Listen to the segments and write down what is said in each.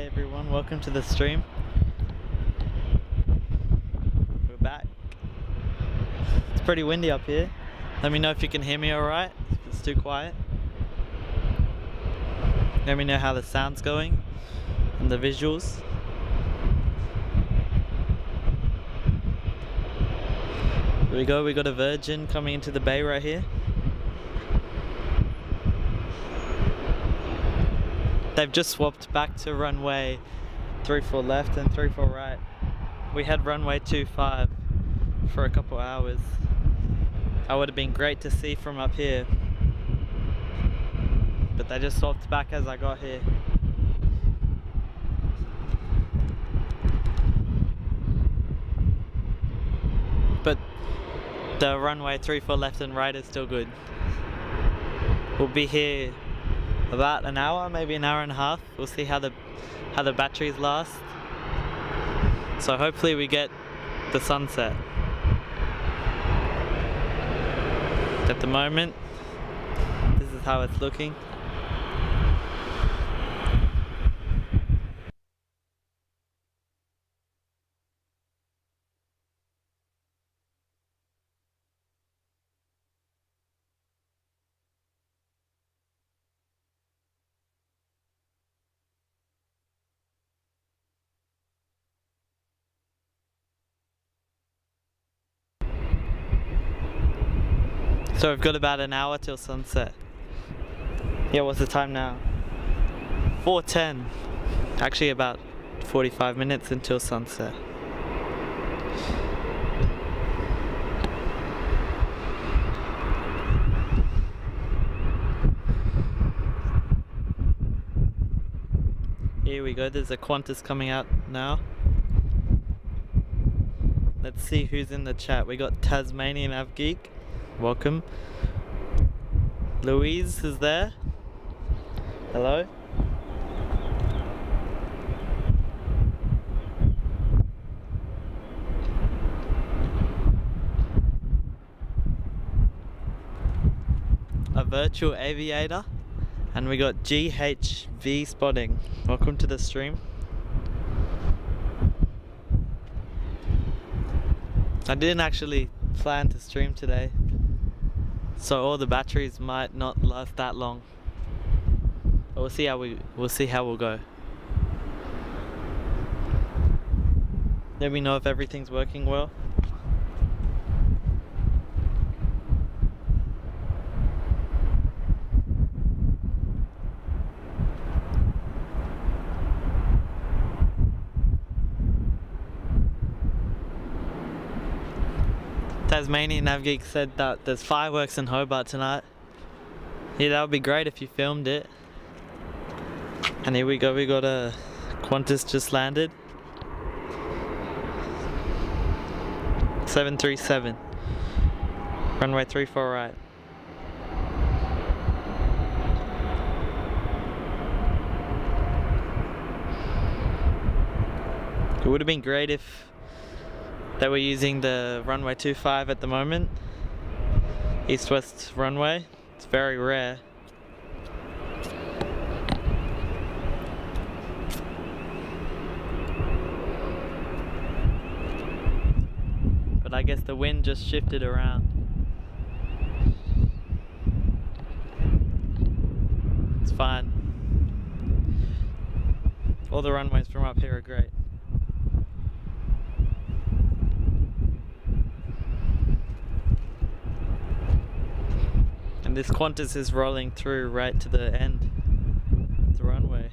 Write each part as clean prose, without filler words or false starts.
Hey everyone, welcome to the stream. We're back. It's pretty windy up here. Let me know if you can hear me alright, if it's too quiet. Let me know how the sound's going and the visuals. Here we go, we got a Virgin coming into the bay right here. They've just swapped back to runway 34 left and 34 right. We had runway 25 for a couple hours. That would have been great to see from up here, but they just swapped back as I got here. But the runway 34 left and right is still good. We'll be here about an hour, maybe an hour and a half. We'll see how the batteries last. So hopefully we get the sunset. At the moment, this is how it's looking. So we've got about an hour till sunset. Yeah, what's the time now? 4:10. Actually about 45 minutes until sunset. Here we go, there's a Qantas coming out now. Let's see who's in the chat. We got Tasmanian Avgeek. Welcome. Louise is there. Hello. A virtual aviator. And we got GHV spotting. Welcome to the stream. I didn't actually plan to stream today, so all the batteries might not last that long. But we'll see how we'll go. Let me know if everything's working well. Tasmanian Navgeek said that there's fireworks in Hobart tonight. Yeah, that would be great if you filmed it. And here we go, we got a Qantas just landed. 737. Runway 34 right. It would have been great if they were using the runway 25 at the moment. East-west runway. It's very rare. But I guess the wind just shifted around. It's fine. All the runways from up here are great. And this Qantas is rolling through right to the end of the runway.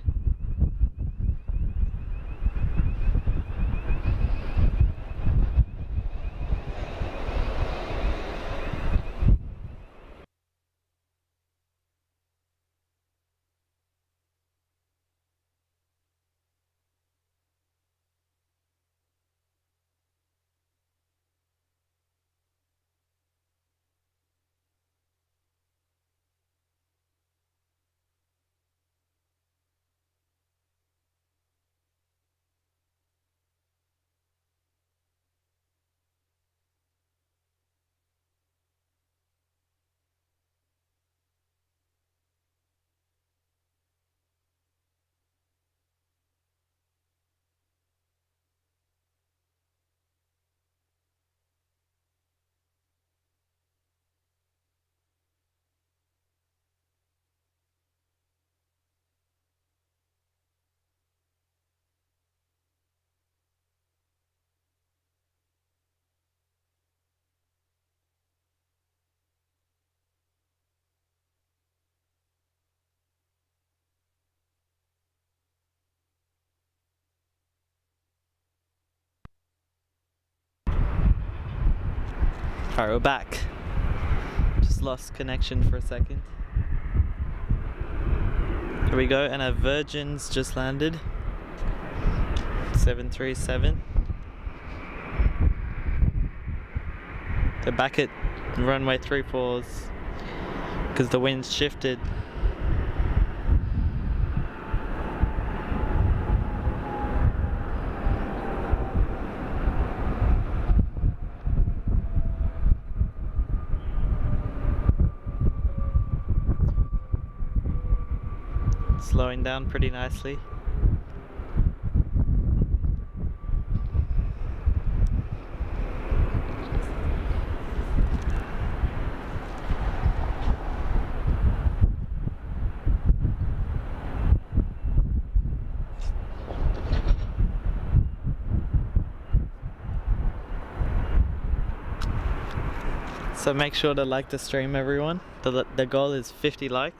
Alright, we're back. Just lost connection for a second. Here we go, and our Virgin's just landed. 737. They're back at runway 34s because the wind's shifted. Slowing down pretty nicely. So make sure to like the stream, everyone. The goal is 50 likes.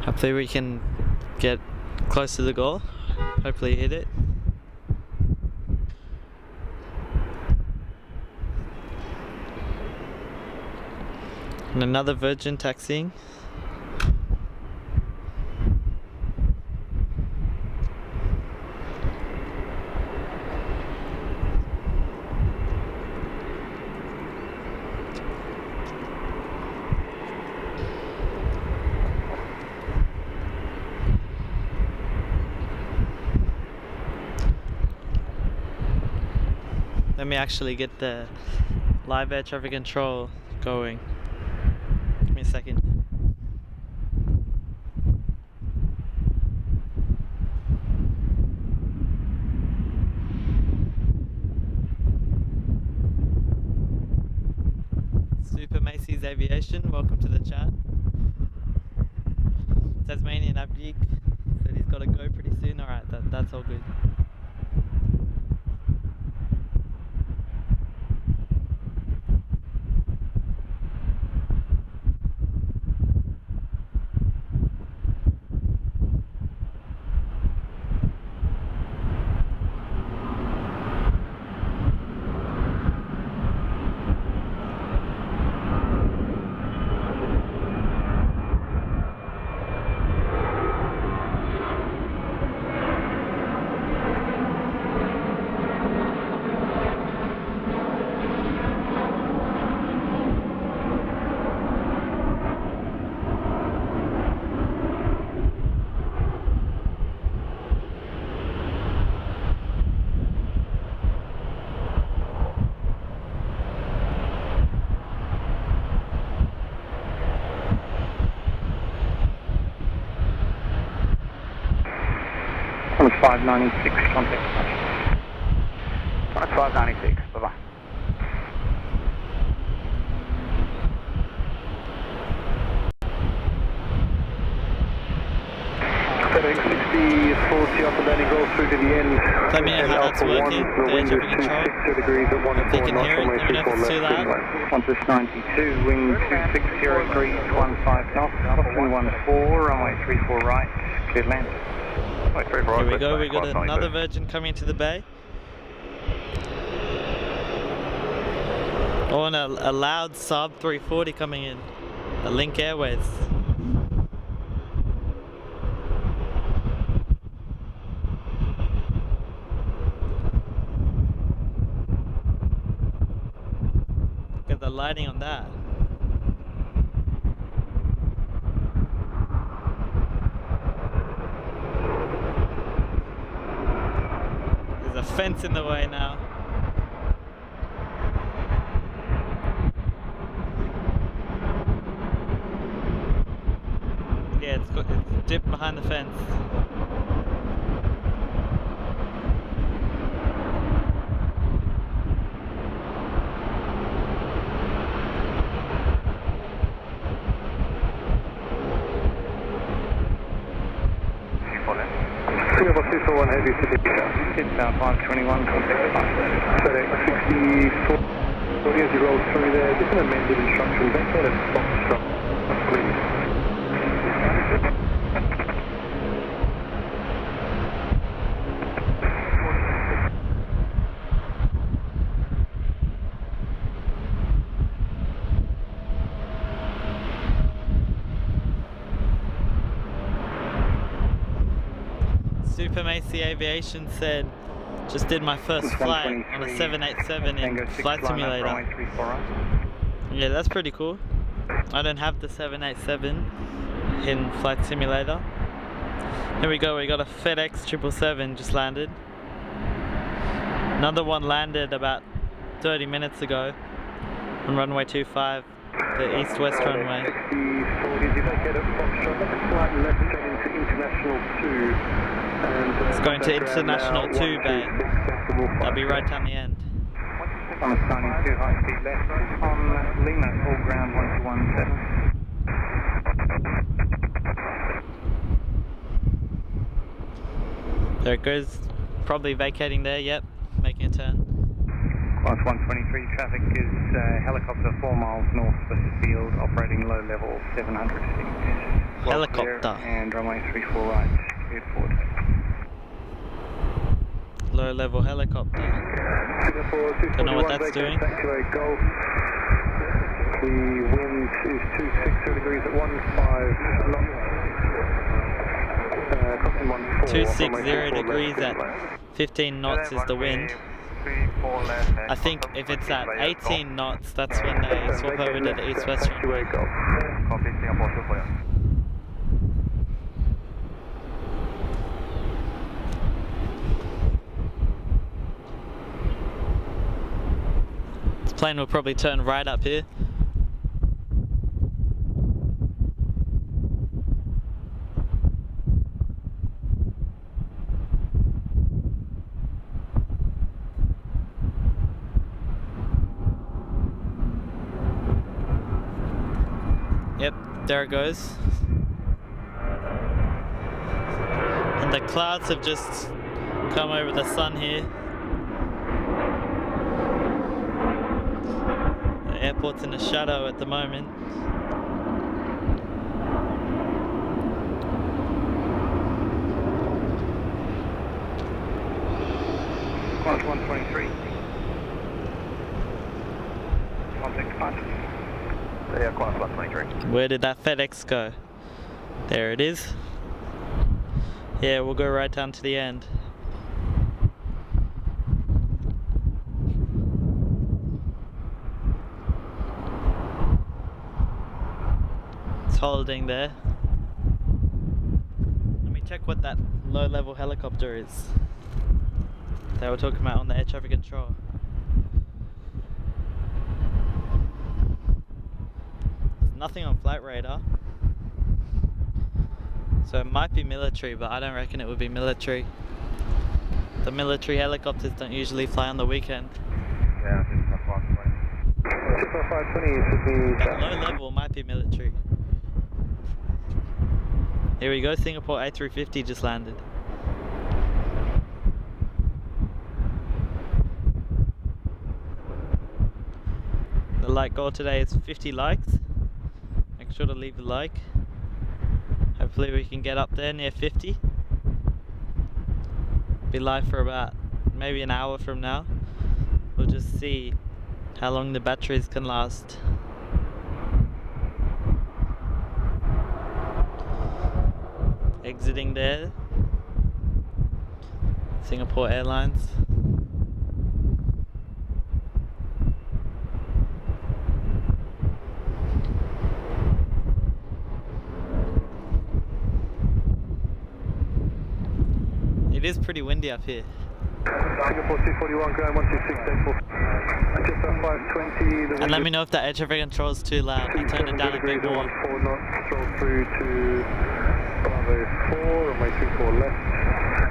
Hopefully we can get close to the goal. Hopefully hit it. And another Virgin taxiing. Let me actually get the live air traffic control going. Give me a second. Super Macy's Aviation, welcome to the chat. Tasmanian avgeek said he's got to go pretty soon. Alright, that's all good. It's 596, contact. 596, bye-bye. FedEx 6040 off the landing, roll through to the end. Let me know how that's working, the air traffic control. If you can hear it, let me know if it's too loud. Qantas 92, wing 2603, 15 knots, 214, runway 34 right, clear land. Here we go, we got another Virgin coming into the bay. Oh, and a loud Saab 340 coming in. A Link Airways. Look at the lighting on that. There's a fence in the way now. Yeah, it's dipped behind the fence. Singapore 241 heavy to the inbound 521, contact FedEx 6440 as you roll through there. Just an amended instruction, don't get a box drop, please. Super Macy Aviation said, just did my first flight on a 787 in Flight Simulator. Yeah, that's pretty cool. I don't have the 787 in Flight Simulator. Here we go, we got a FedEx 777 just landed. Another one landed about 30 minutes ago on runway 25, the east-west runway. It's going to International 2 Bay. I'll be right down the end. On starting 2 high speed left on Lima, all ground 1217. There it goes, probably vacating there, yep, making a turn. Class 123 traffic is helicopter 4 miles north of the field, operating low level 700 feet. Helicopter. And runway 34 right, cleared forward. Low level helicopter. Don't know what that's doing. The wind is 260 degrees at 15 knots. 260 degrees at 15 knots is the wind. I think if it's at 18 knots, that's when they swap over to the east-west runway. This plane will probably turn right up here. Yep, there it goes. And the clouds have just come over the sun here. The airport's in the shadow at the moment. Class 123. Contact departure. Yeah, class 123. Where did that FedEx go? There it is. Yeah, we'll go right down to the end. It's holding there. Let me check what that low-level helicopter is they were talking about on the air traffic control. Nothing on flight radar, so it might be military, but I don't reckon it would be military. The military helicopters don't usually fly on the weekend. Yeah, it's 520. That low level might be military. Here we go, Singapore A380 just landed. The like goal today is 50 likes. Make sure to leave a like. Hopefully we can get up there near 50. Be live for about maybe an hour from now. We'll just see how long the batteries can last. Exiting there, Singapore Airlines. It is pretty windy up here. Singapore 241, ground 126.4. Just on 520. And let me know if that air traffic control is too loud. I turned it down a bit more. 4 knots, stroll through to Bravo 4, runway 24 left.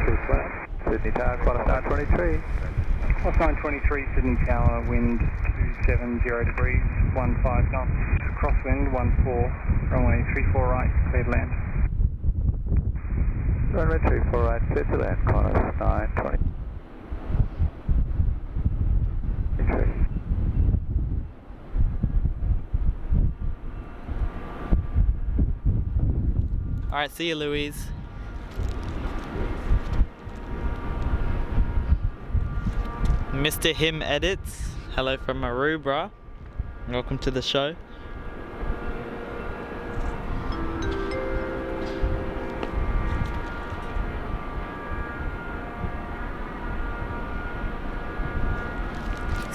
Clear flat. Sydney Tower, Class 923. Class 923, Sydney Tower, wind 270 degrees, 15 knots. Crosswind 14, runway 34 right, clear to land. Runway 34 right, clear to land, Class 920. Alright, see you, Louise. Mr. Him Edits. Hello from Aruba. Welcome to the show.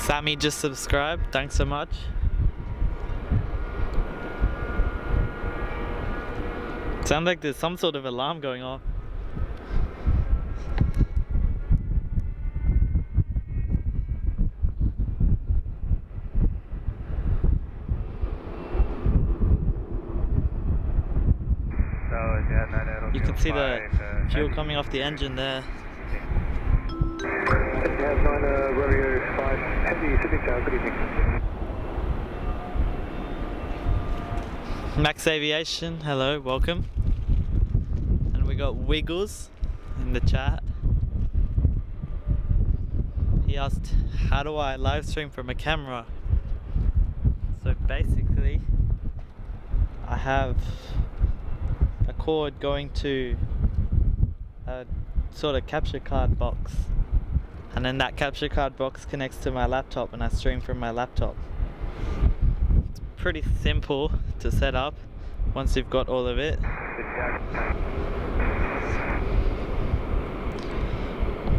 Sammy just subscribed, thanks so much. Sounds like there's some sort of alarm going off. You can see the fuel coming off the engine there. Romeo 5 Heavy Sydney Tower, good evening. Max Aviation, hello, welcome. And we got Wiggles in the chat. He asked, how do I live stream from a camera? So basically, I have a cord going to a sort of capture card box, and then that capture card box connects to my laptop and I stream from my laptop. It's pretty simple to set up once you've got all of it.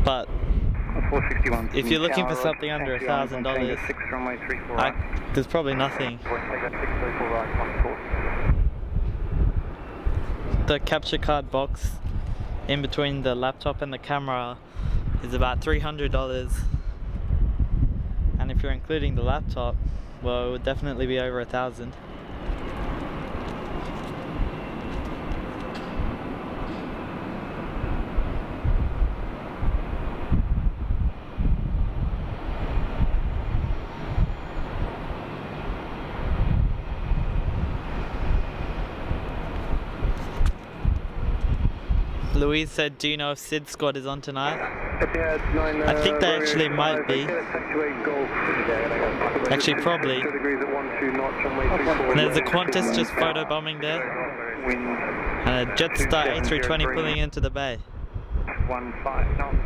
But if you're looking for something under $1,000, there's probably nothing. The capture card box in between the laptop and the camera is about $300, and if you're including the laptop, well, it would definitely be over $1,000. Louise said, do you know if Sid Squad is on tonight? I think they actually might be. Actually, probably. And there's a Qantas just photobombing there. And a Jetstar A380 pulling into the bay. 15 knots,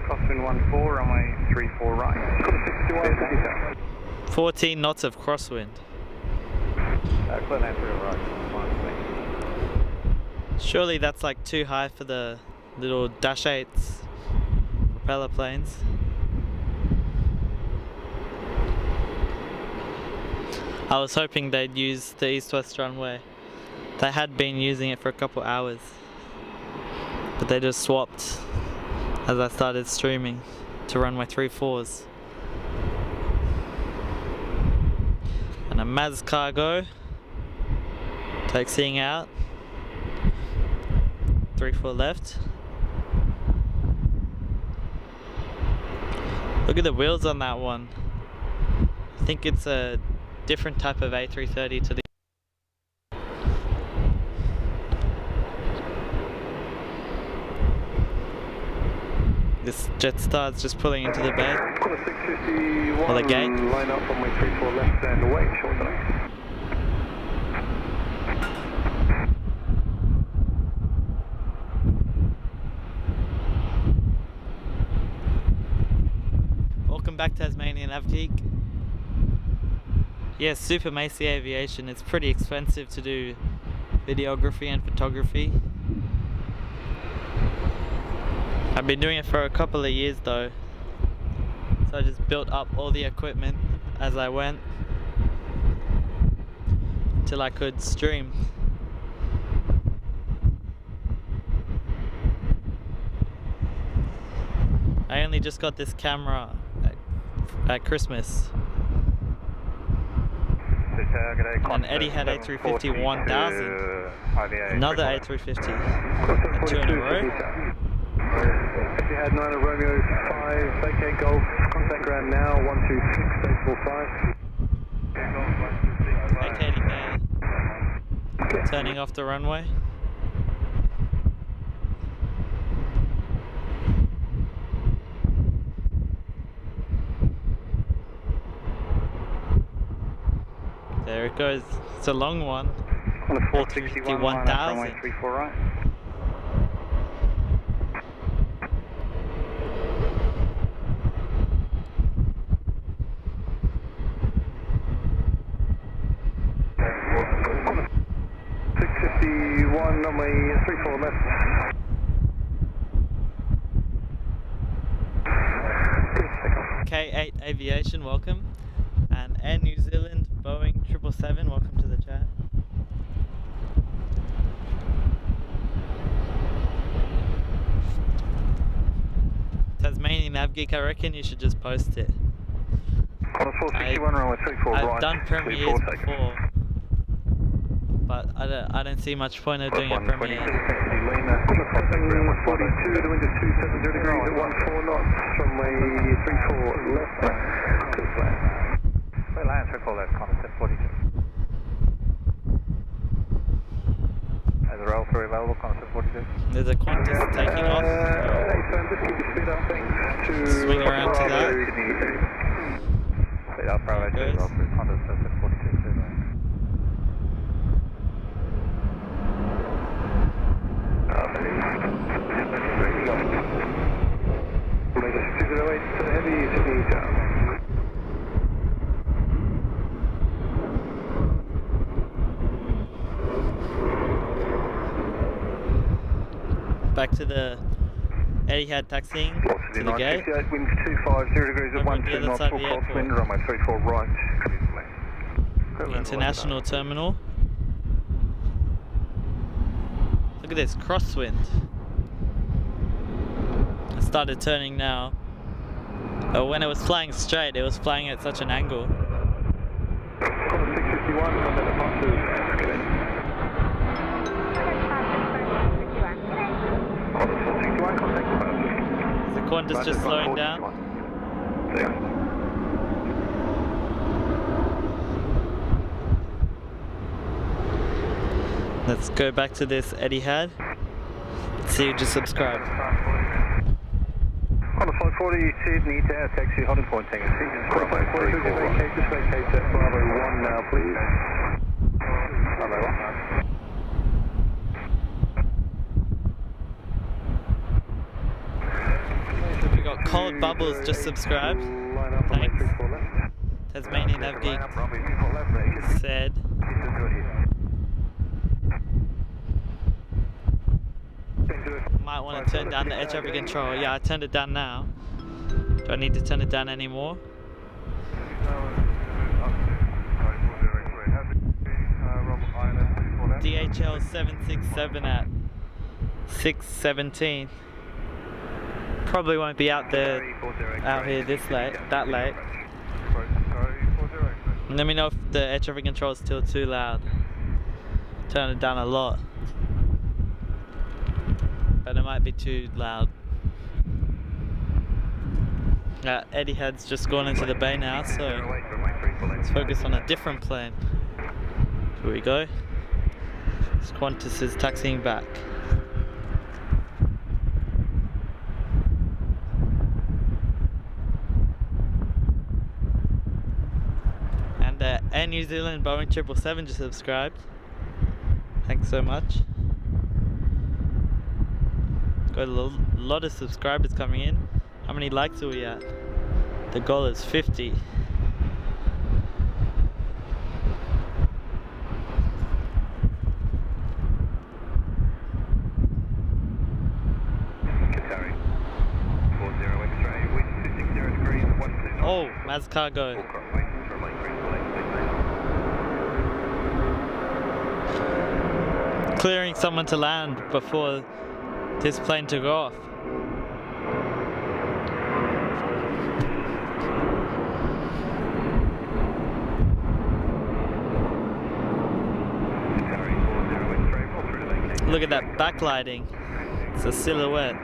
crosswind 14, runway 34 right. 14 knots of crosswind. Surely that's like too high for the little Dash 8s propeller planes. I was hoping they'd use the east-west runway. They had been using it for a couple hours, but they just swapped as I started streaming to runway 34s. And a Maz Cargo taxiing out. 34 left. Look at the wheels on that one. I think it's a different type of A330 to the this Jetstar is just pulling into the bay. Or the gate. Line up on my 34 left and away, short left. Back Tasmanian avgeek. Yes, Super Macy Aviation. It's pretty expensive to do videography and photography. I've been doing it for a couple of years though, so I just built up all the equipment as I went until I could stream. I only just got this camera at Christmas, and Eddie had A350 1000, another A350, and 2 in a row. If you had 9 of Romeo 5, vacate Golf, contact ground now, 126.845. Vacating there, turning off the runway. There it goes. It's a long one. 450 1000. 34 right. Runway 34 left. K8 Aviation, welcome. And Air New Zealand Boeing 777, welcome to the chat. Tasmanian avgeek, I reckon you should just post it. I've done premieres before, but I don't see much point of doing a premiere. 42, the wind is 270 degrees at 14 knots, runway 34 left, clear flat. Clear land, 34 left, contact 42. Has a roll through available, contact 42. There's a Qantas taking off. Just keep the speed up, thanks. Swing around to that. Speed up, Bravo 2, roll through, contact 42, clear land. Back to the Etihad taxiing to the gate. Wind 250 degrees at 12 knots, full crosswind, runway 34 right. International terminal. Look at this crosswind. It started turning now. But when it was flying straight, it was flying at such an angle. 651, contact departures. Is the Qantas just slowing down? Let's go back to this Etihad. See who just subscribed. On the 540, Sydney Tower, taxi, holding point, taking just vacate at Bravo 1 now, please. Bravo 1. We got Cold Bubbles just subscribed. Thanks. Tasmanian avgeek said. Might want to turn down the air traffic control. Yeah, I turned it down now. Do I need to turn it down anymore? DHL 767 at 6:17. Probably won't be out here that late. Let me know if the air traffic control is still too loud. Turn it down a lot. But it might be too loud. Etihad's just gone into the bay now, so let's focus on a different plane. Here we go. Qantas is taxiing back. And Air New Zealand Boeing 777 just subscribed. Thanks so much. Got a lot of subscribers coming in. How many likes are we at? The goal is 50. Oh, Maz Cargo. Clearing someone to land before this plane took off. Look at that backlighting. It's a silhouette.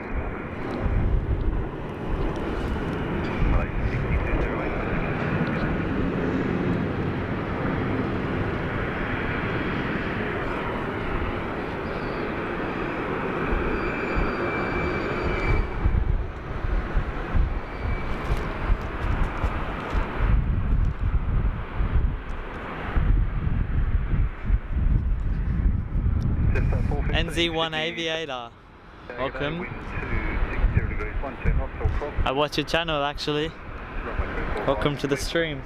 NZ1 Aviator, welcome. I watch your channel actually. Welcome to the stream.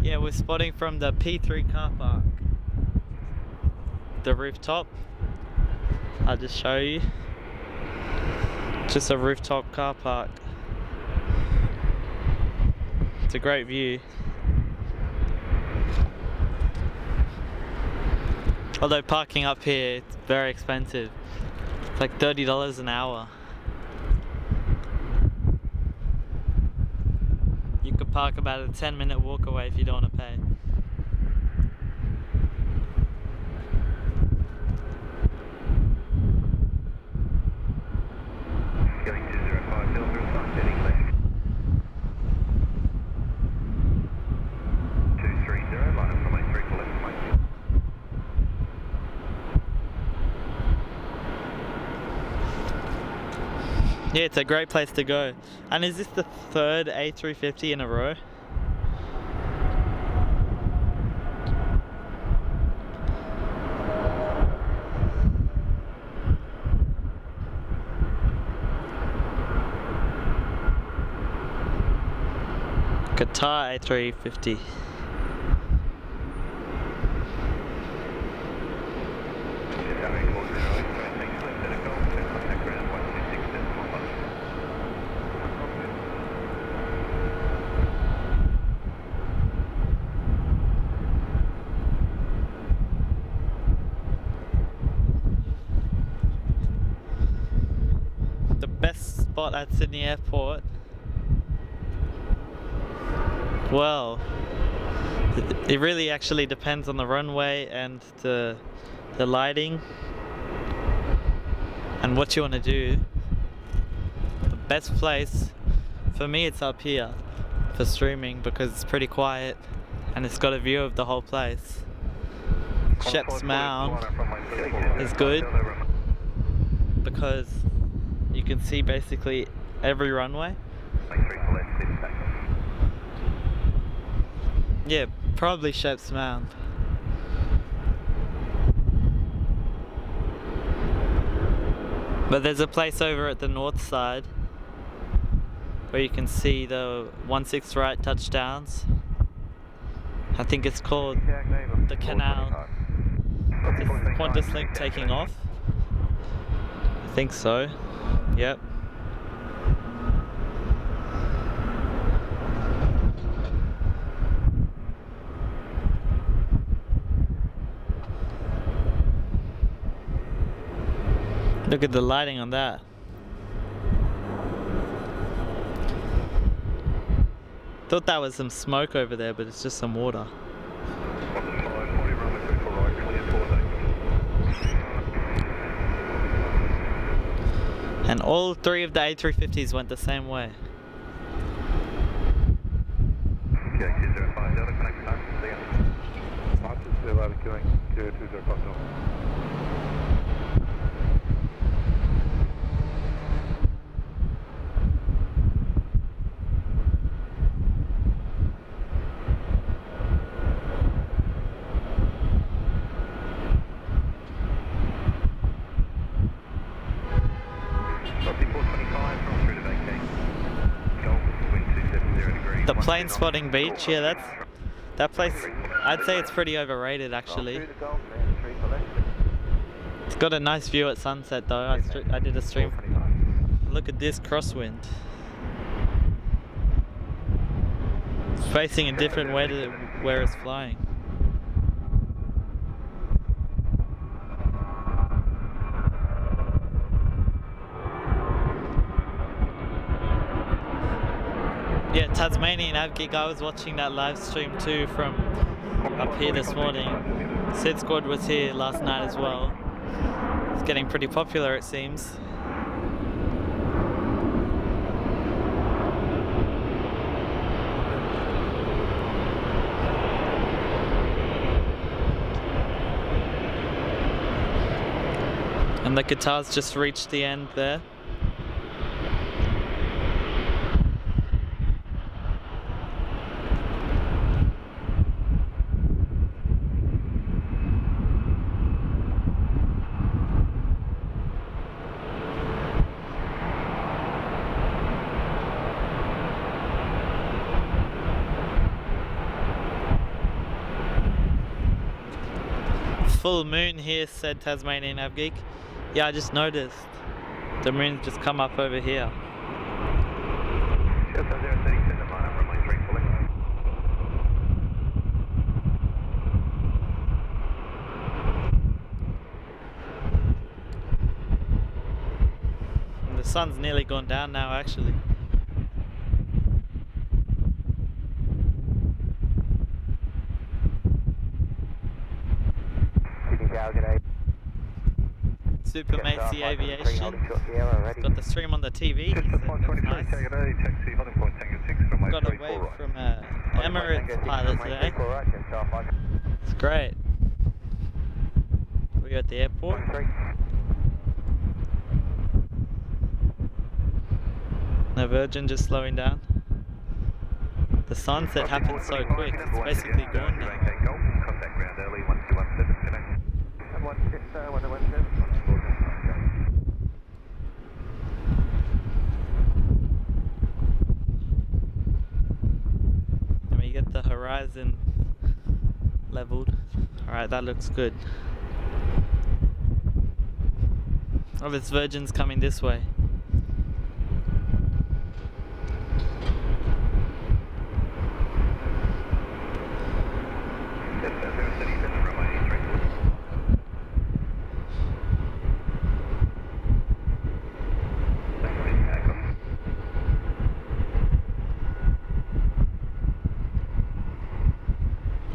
Yeah, we're spotting from the P3 car park. The rooftop. I'll just show you. Just a rooftop car park. It's a great view. Although parking up here, it's very expensive. It's like $30 an hour. You could park about a 10-minute walk away if you don't want to pay. Going 205 Delta, start heading left. 230, line up from my 3 for left, Mike. Yeah, it's a great place to go. And is this the third A350 in a row? Qatar A350. The best spot at Sydney Airport, well, it really actually depends on the runway and the lighting and what you want to do. The best place for me, it's up here for streaming because it's pretty quiet and it's got a view of the whole place. Sheps Mound is good because you can see basically every runway. Yeah, probably Sheps Mound. But there's a place over at the north side where you can see the 16 right touchdowns. I think it's called the Canal. This is Qantas Link taking off. I think so. Yep. Look at the lighting on that. Thought that was some smoke over there, but it's just some water. And all three of the A350s went the same way. Okay, 205 Delta, connect back. See ya. Marches, they're allowed to going 205 Delta. The plane spotting beach, yeah, that place, I'd say it's pretty overrated actually. It's got a nice view at sunset though. I did a stream. Look at this crosswind. It's facing a different way to where it's flying. Yeah, Tasmanian Avgeek, I was watching that live stream too from up here this morning. Sid Squad was here last night as well. It's getting pretty popular it seems. And the guitars just reached the end there. Full moon here, said Tasmanian Avgeek. Yeah, I just noticed. The moon's just come up over here. And the sun's nearly gone down now, actually. Super Macy Aviation. Got the stream on the TV. Nice. Got a wave from Emirates pilot today. It's great. We're at the airport. Now Virgin just slowing down. The sunset happened so quick, it's basically gone now. And we get the horizon leveled. Alright, that looks good. Oh, this Virgin's coming this way.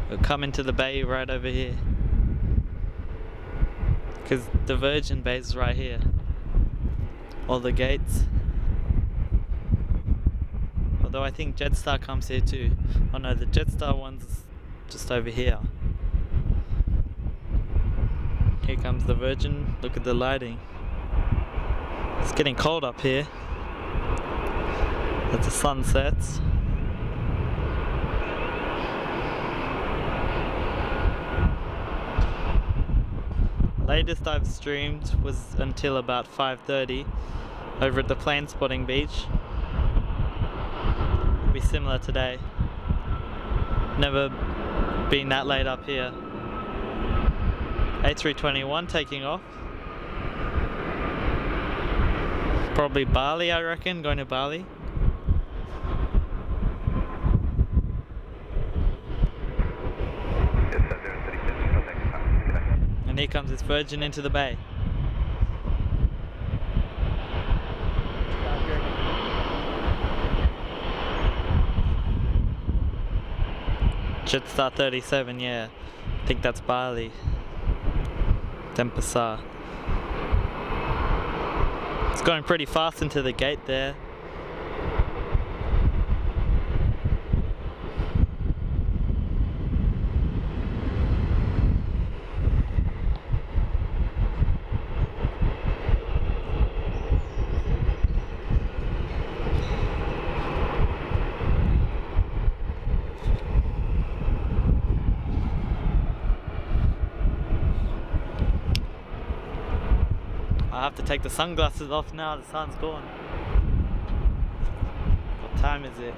We'll come into the bay right over here, because the Virgin bay is right here. All the gates. Although I think Jetstar comes here too. Oh no, the Jetstar one's just over here. Here comes the Virgin. Look at the lighting. It's getting cold up here as the sun sets. Latest I've streamed was until about 5:30 over at the plane spotting beach. It'll be similar today. Never been that late up here. A321 taking off. Probably Bali, I reckon, going to Bali. And here comes this Virgin into the bay. Jetstar 37, yeah. I think that's Bali. Denpasar. It's going pretty fast into the gate there. I have to take the sunglasses off now, the sun's gone. What time is it?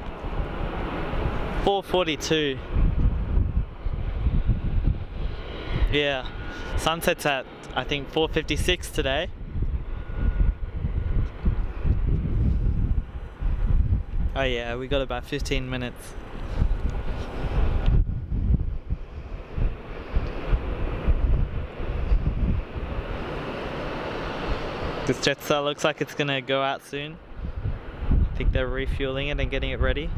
4:42. Yeah, sunset's at I think 4:56 today. Oh yeah, we got about 15 minutes. This Jetstar looks like it's gonna go out soon. I think they're refueling it and getting it ready.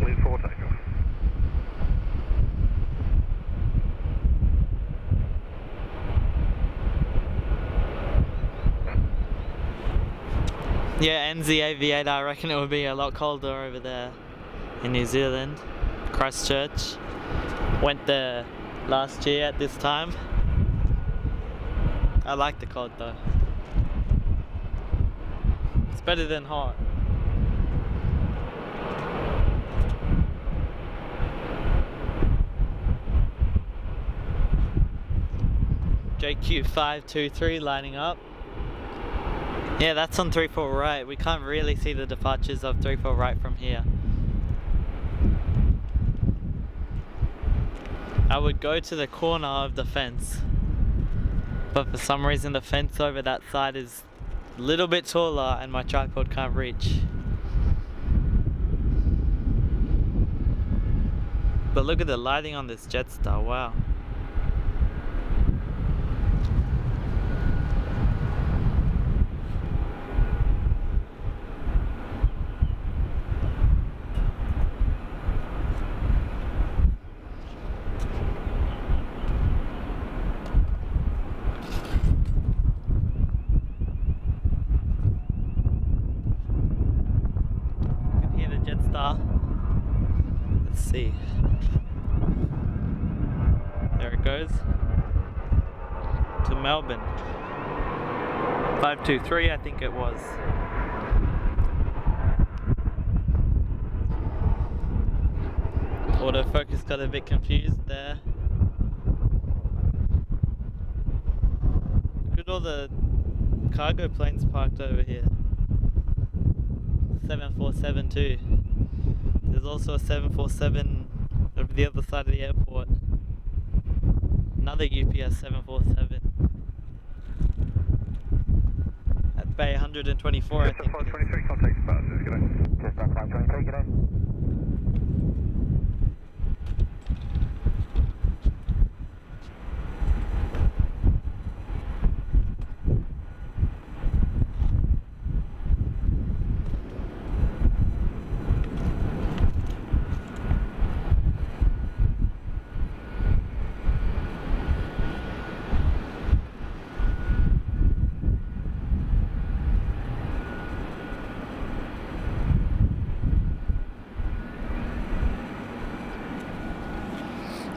Lead 4 takeoff. Yeah, NZ-Aviator, I reckon it would be a lot colder over there in New Zealand. Christchurch. Went there last year at this time. I like the cold though. It's better than hot. JQ523 lining up. Yeah, that's on 34 right. We can't really see the departures of 34 right from here. I would go to the corner of the fence, but for some reason the fence over that side is a little bit taller and my tripod can't reach. But look at the lighting on this Jetstar, wow. You can hear the Jetstar. Let's see. There it goes to Melbourne. 523 I think it was. Autofocus got a bit confused there. Look at all the cargo planes parked over here. 747 too. There's also a 747 over the other side of the airport. Another UPS 747 at Bay 124, I think. 523, contact departures, good day. Just on 523, good day.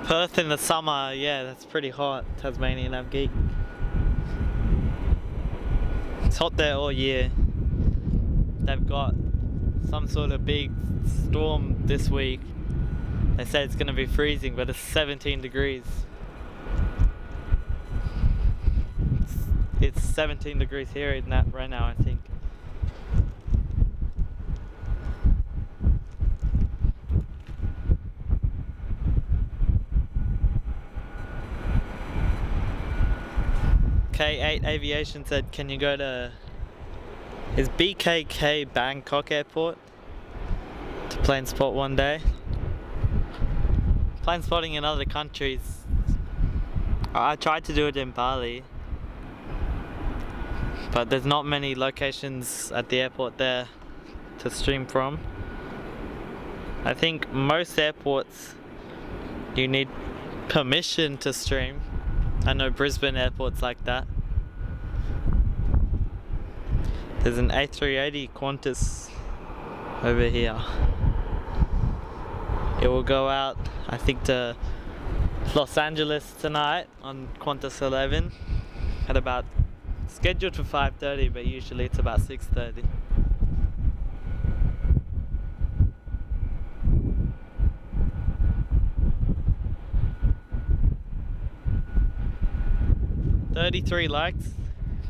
Perth in the summer, yeah, that's pretty hot. Tasmanian avgeek. It's hot there all year. They've got some sort of big storm this week. They say it's going to be freezing, but it's 17 degrees. It's 17 degrees here right now, I think. K8 Aviation said, can you go to, is BKK Bangkok Airport to plane spot one day? Plane spotting in other countries, I tried to do it in Bali, but there's not many locations at the airport there to stream from. I think most airports you need permission to stream. I know Brisbane airport's like that. There's an A380 Qantas over here. It will go out, I think, to Los Angeles tonight on Qantas 11 at about, scheduled for 5:30, but usually it's about 6:30. $33 likes.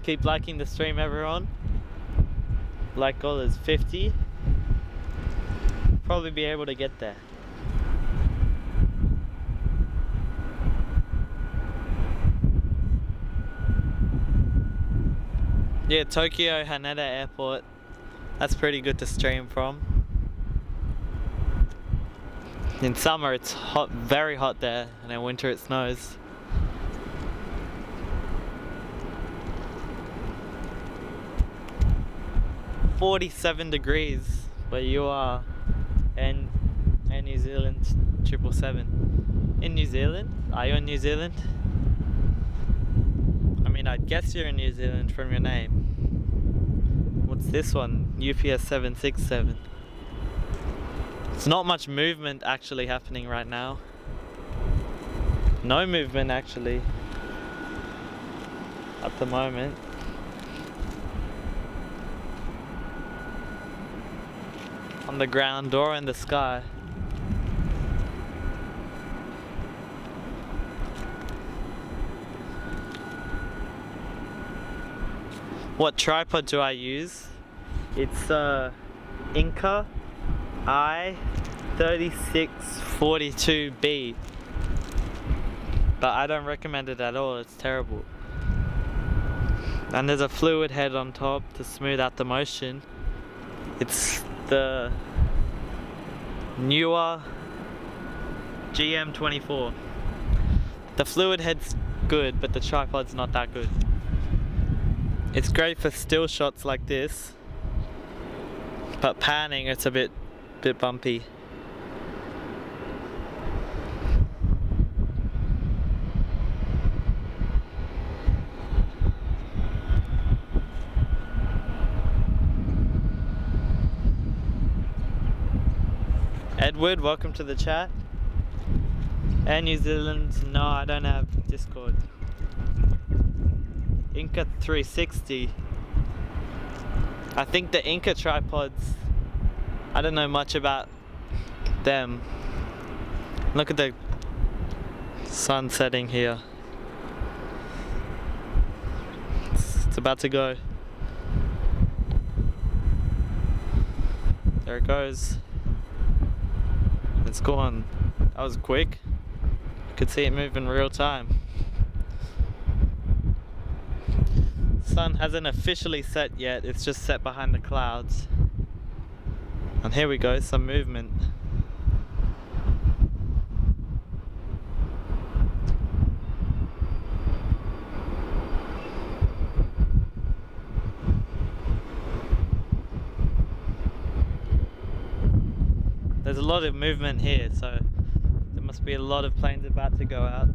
Keep liking the stream, everyone. Like goal is 50. Probably be able to get there. Yeah, Tokyo Haneda Airport. That's pretty good to stream from. In summer it's hot, very hot there, and in winter it snows. $47 degrees where you are, and New Zealand 777. In New Zealand? Are you in New Zealand? I mean, I'd guess you're in New Zealand from your name. What's this one? UPS 767. It's not much movement actually happening right now. No movement actually at the moment. On the ground or in the sky. What tripod do I use? It's Inca I3642B, but I don't recommend it at all. It's terrible. And there's a fluid head on top to smooth out the motion. It's the newer GM24. The fluid head's good, but the tripod's not that good. It's great for still shots like this, but panning it's a bit bumpy. Edward, welcome to the chat. Air New Zealand, no, I don't have Discord. Inca 360. I think the Inca tripods, I don't know much about them. Look at the sun setting here. It's about to go. There it goes. It's gone. That was quick. You could see it move in real time. Sun hasn't officially set yet, it's just set behind the clouds. And here we go, some movement. There's a lot of movement here, so there must be a lot of planes about to go out.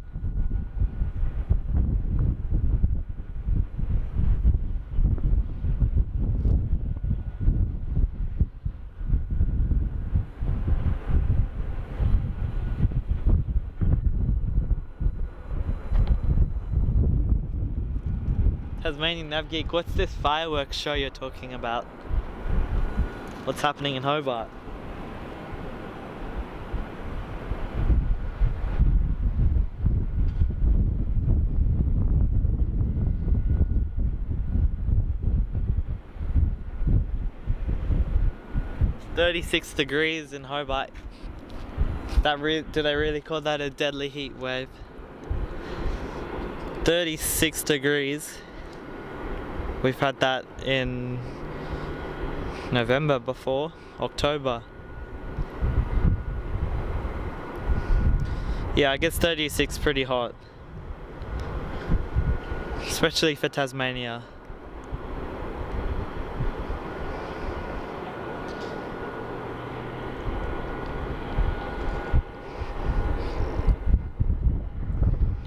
Tasmanian Navgeek, what's this fireworks show you're talking about? What's happening in Hobart? It's 36 degrees in Hobart. Do they really call that a deadly heat wave? 36 degrees. We've had that in November before, October. Yeah, I guess 36 pretty hot. Especially for Tasmania.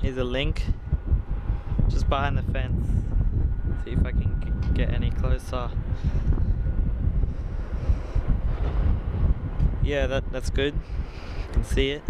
Here's a link, just behind the fence. See if I can get any closer. Yeah, that's good. You can see it.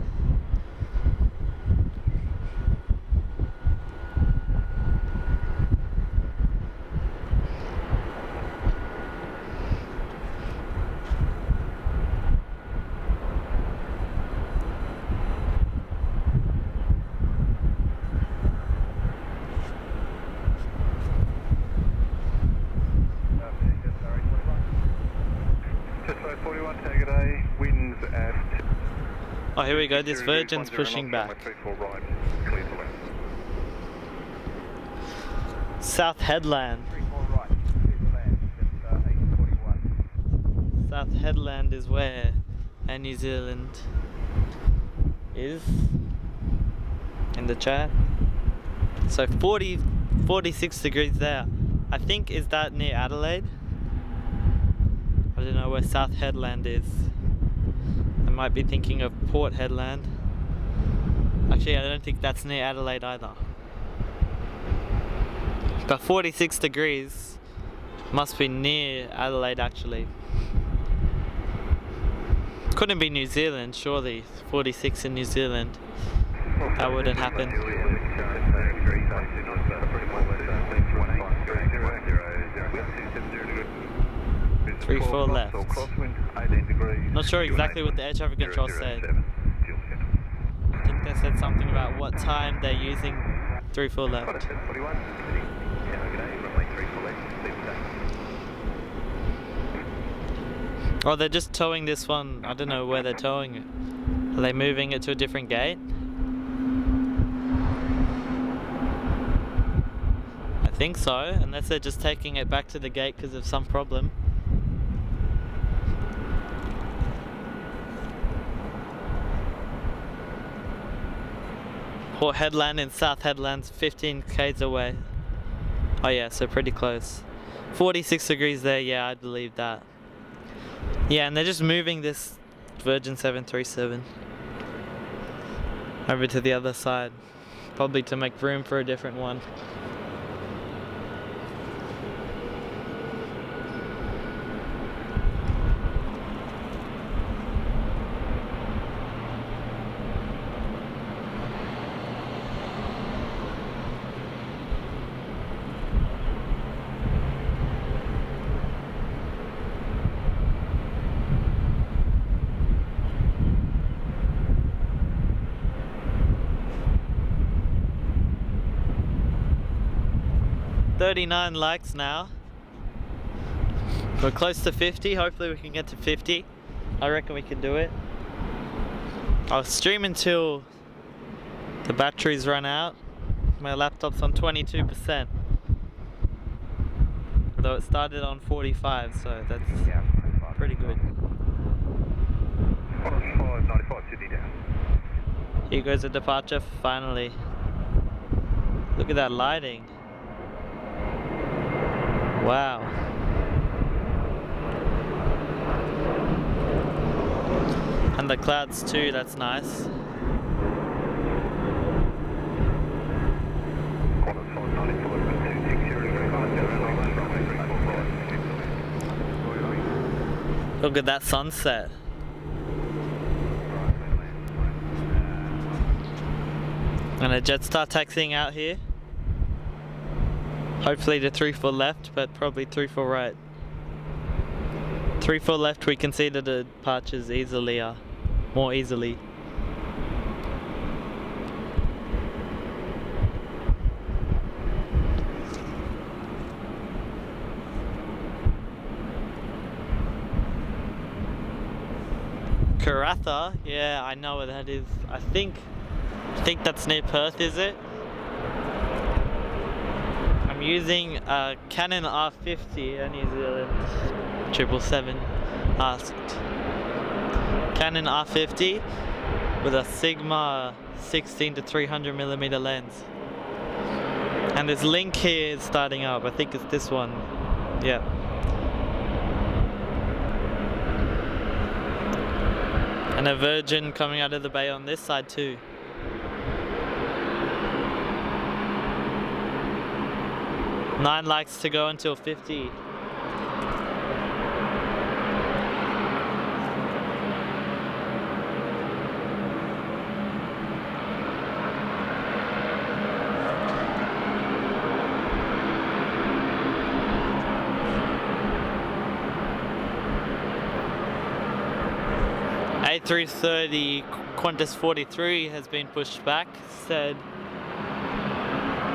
Oh, here we go, this Virgin's pushing back. South Headland. South Headland is where New Zealand is in the chat. So 46 degrees there. I think, is that near Adelaide? I don't know where South Headland is. I might be thinking of Port Headland. Actually, I don't think that's near Adelaide either. But 46 degrees must be near Adelaide actually. Couldn't be New Zealand, surely. 46 in New Zealand. That wouldn't happen. 34 left. Not sure exactly what the air traffic control said. I think they said something about what time they're using 34 left. Oh, they're just towing this one. I don't know where they're towing it. Are they moving it to a different gate? I think so, unless they're just taking it back to the gate because of some problem. Port Headland and South Headland's 15 k's away. Oh yeah, so pretty close. 46 degrees there, yeah, I'd believe that. Yeah, and they're just moving this Virgin 737 over to the other side, probably to make room for a different one. .39 likes now. We're close to 50. Hopefully we can get to 50. I reckon we can do it. I'll stream until the batteries run out. My laptop's on 22%. Although it started on 45, so that's pretty good. 95 Sydney down. Here goes the departure finally. Look at that lighting. Wow. And the clouds too, that's nice. Look at that sunset. And a Jetstar taxiing out here. Hopefully to 34 left, but probably 34 right. 34 left, we can see the departures easily, more easily. Karatha, yeah, I know where that is. I think that's near Perth, is it? I'm using a Canon R50, a New Zealand 777 asked. Canon R50 with a Sigma 16 to 300mm lens. And this link here is starting up. I think it's this one. Yeah. And a Virgin coming out of the bay on this side too. Nine likes to go until 50. A330 Qantas 43 has been pushed back, said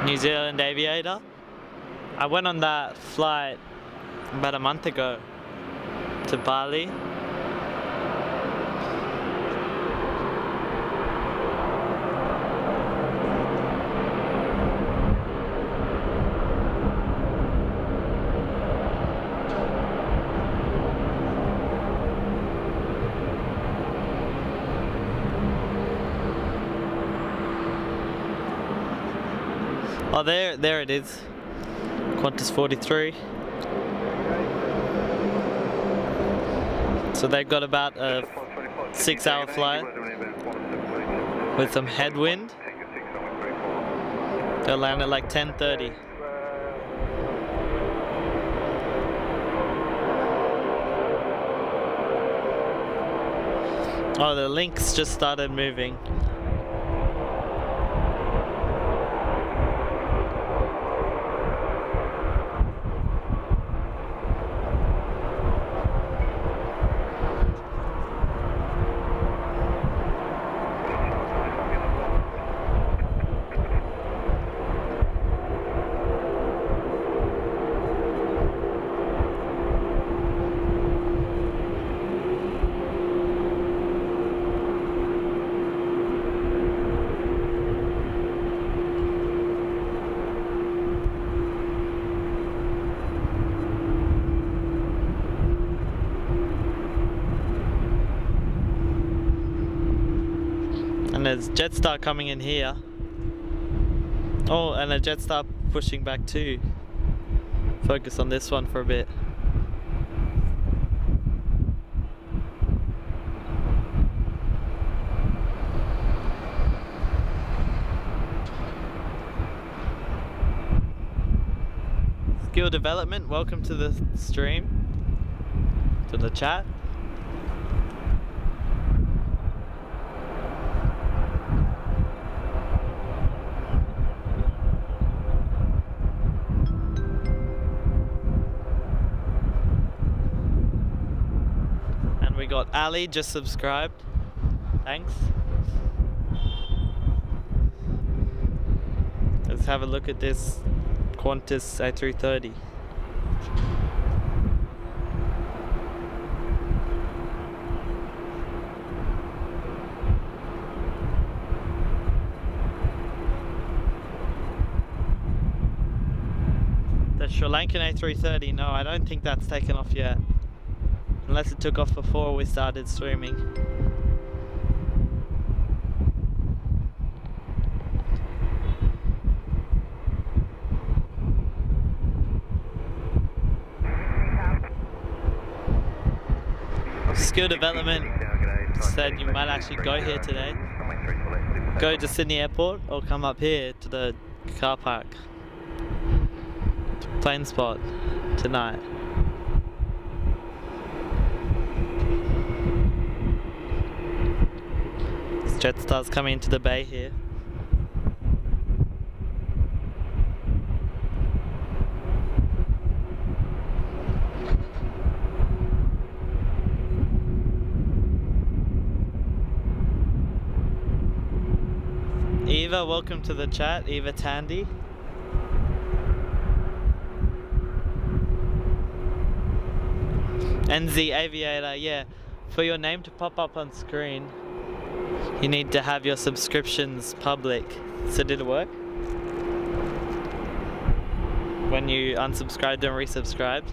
New Zealand aviator. I went on that flight about a month ago to Bali. Oh, there it is. Qantas 43. So they've got about a 6-hour flight with some headwind. They'll land at like 10:30. Oh, the links just started moving. And there's Jetstar coming in here. Oh, and a Jetstar pushing back too. Focus on this one for a bit. Skill development, welcome to the stream, to the chat. And we got Ali just subscribed, thanks. Let's have a look at this Qantas A380. The Sri Lankan A330, no, I don't think that's taken off yet. Unless it took off before we started streaming. Skill development said you might actually go here today. Go to Sydney Airport or come up here to the car park. Plane spot tonight. Jetstar's coming into the bay here. Eva, welcome to the chat. Eva Tandy. NZ Aviator, yeah. For your name to pop up on screen, you need to have your subscriptions public. So did it work? When you unsubscribed and resubscribed?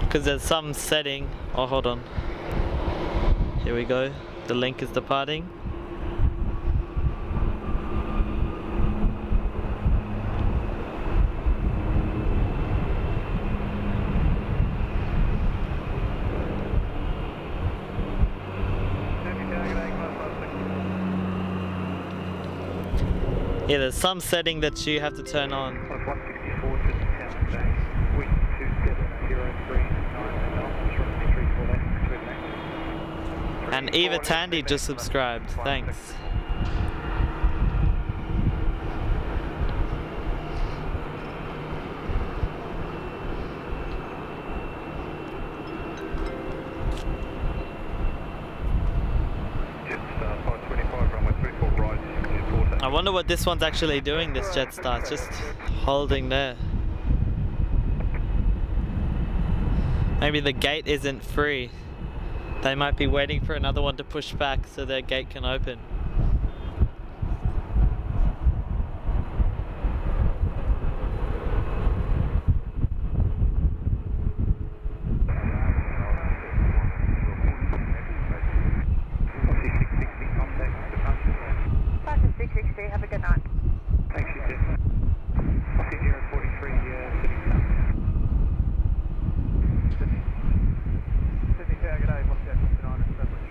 Because there's some setting. Oh, hold on. Here we go. The link is departing. Yeah, there's some setting that you have to turn on. And Eva Tandy just subscribed, thanks. I wonder what this one's actually doing, this Jetstar. It's just holding there. Maybe the gate isn't free. They might be waiting for another one to push back so their gate can open. Have a good night. Thanks, you too. 043, Sydney Tower, good day, 159, establish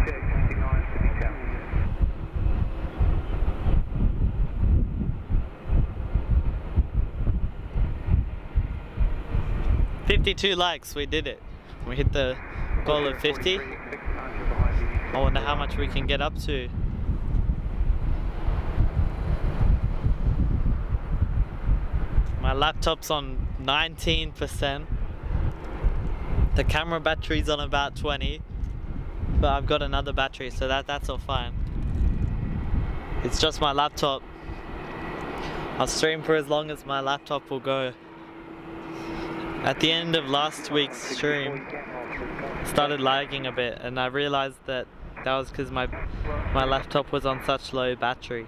69, Sydney Tower. 52 likes, we did it. We hit the goal of 50. I wonder how much we can get up to. My laptop's on 19%. The camera battery's on about 20, but I've got another battery, so that's all fine. It's just my laptop. I'll stream for as long as my laptop will go. At the end of last week's stream, it started lagging a bit, and I realized that was because my laptop was on such low battery.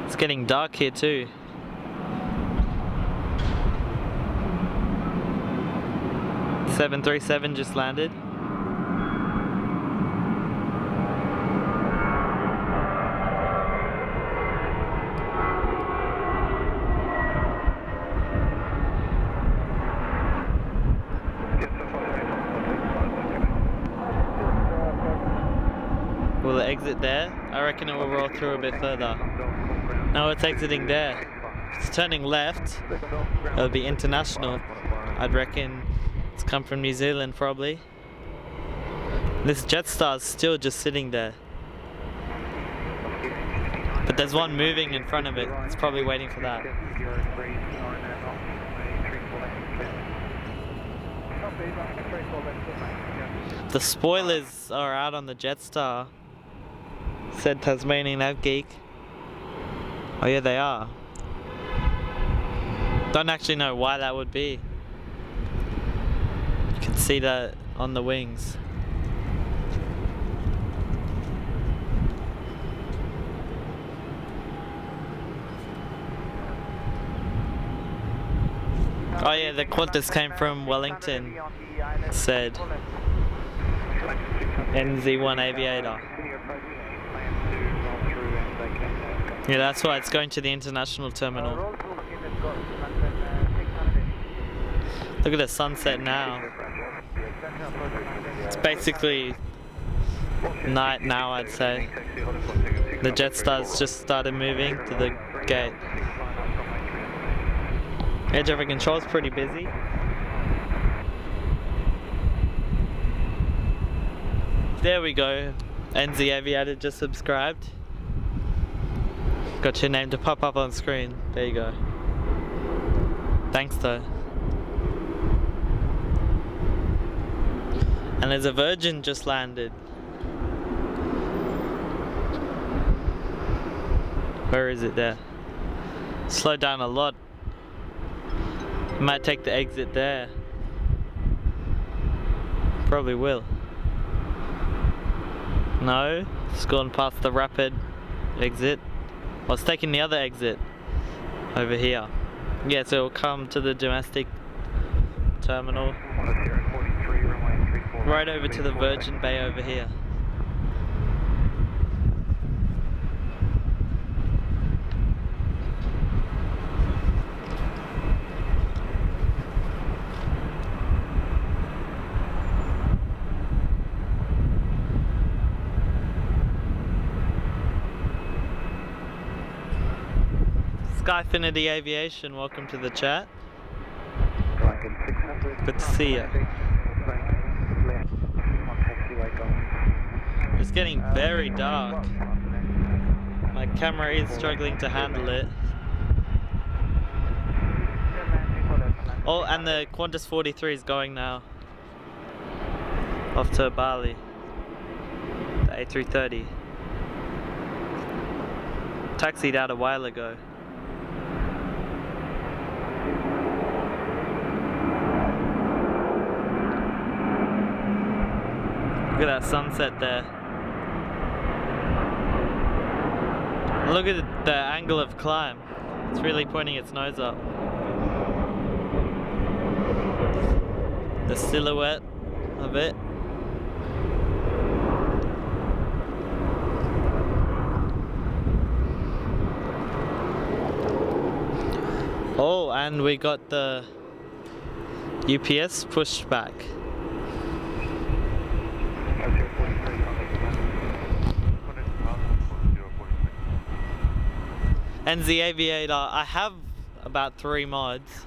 It's getting dark here too. 737 just landed. Will it exit there? I reckon it will roll through a bit further. No, it's exiting there. It's turning left. It'll be international. I'd reckon it's come from New Zealand probably. This Jetstar's still just sitting there. But there's one moving in front of it. It's probably waiting for that. The spoilers are out on the Jetstar, said Tasmanian Avgeek. Oh yeah, they are. Don't actually know why that would be. You can see that on the wings. Oh yeah, the Qantas came from Wellington, said NZ1 Aviator. Yeah, that's why it's going to the international terminal. Look at the sunset now. It's basically night now, I'd say. The Jetstar's just started moving to the gate. Air traffic control's pretty busy. There we go. NZ Aviator just subscribed. Got your name to pop up on screen. There you go. Thanks though. And there's a Virgin just landed. Where is it there? Slowed down a lot. Might take the exit there. Probably will. No, it's gone past the rapid exit. Well, it's taking the other exit over here. Yeah, so it'll come to the domestic terminal. Right over to the Virgin Bay over here. Skyfinity Aviation, welcome to the chat. Good to see you. It's getting very dark. My camera is struggling to handle it. Oh, and the Qantas 43 is going now. Off to Bali. The A380. Taxied out a while ago. Look at that sunset there. Look at the angle of climb. It's really pointing its nose up. The silhouette of it. Oh, and we got the UPS pushed back. NZ Aviator, I have about 3 mods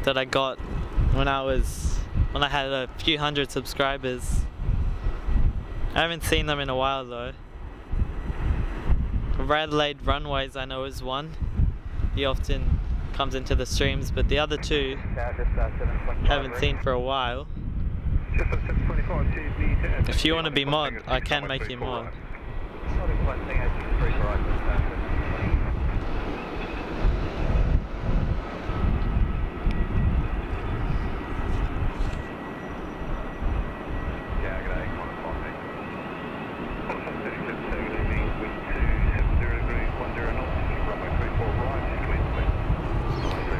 that I got when I had a few hundred subscribers. I haven't seen them in a while though. Adelaide Runways I know is one. He often comes into the streams, but the other 2 haven't seen for a while. If you want to be mod, I can make you mod.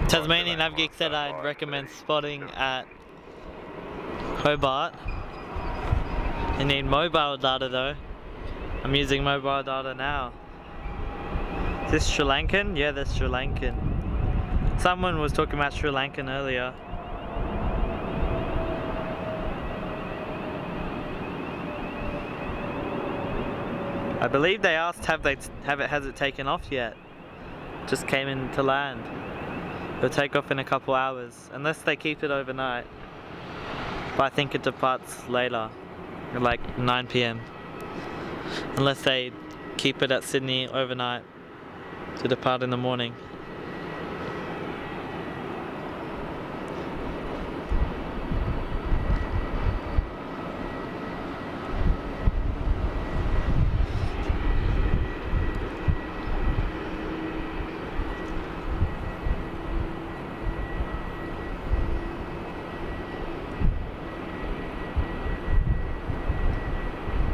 Tasmanian Avgeek said I'd recommend spotting at Hobart. You need mobile data though. I'm using mobile data now. Is this Sri Lankan? Yeah, that's Sri Lankan. Someone was talking about Sri Lankan earlier. I believe they asked has it taken off yet? Just came in to land. It'll take off in a couple hours, unless they keep it overnight. But I think it departs later, at like 9 PM. Unless they keep it at Sydney overnight to depart in the morning.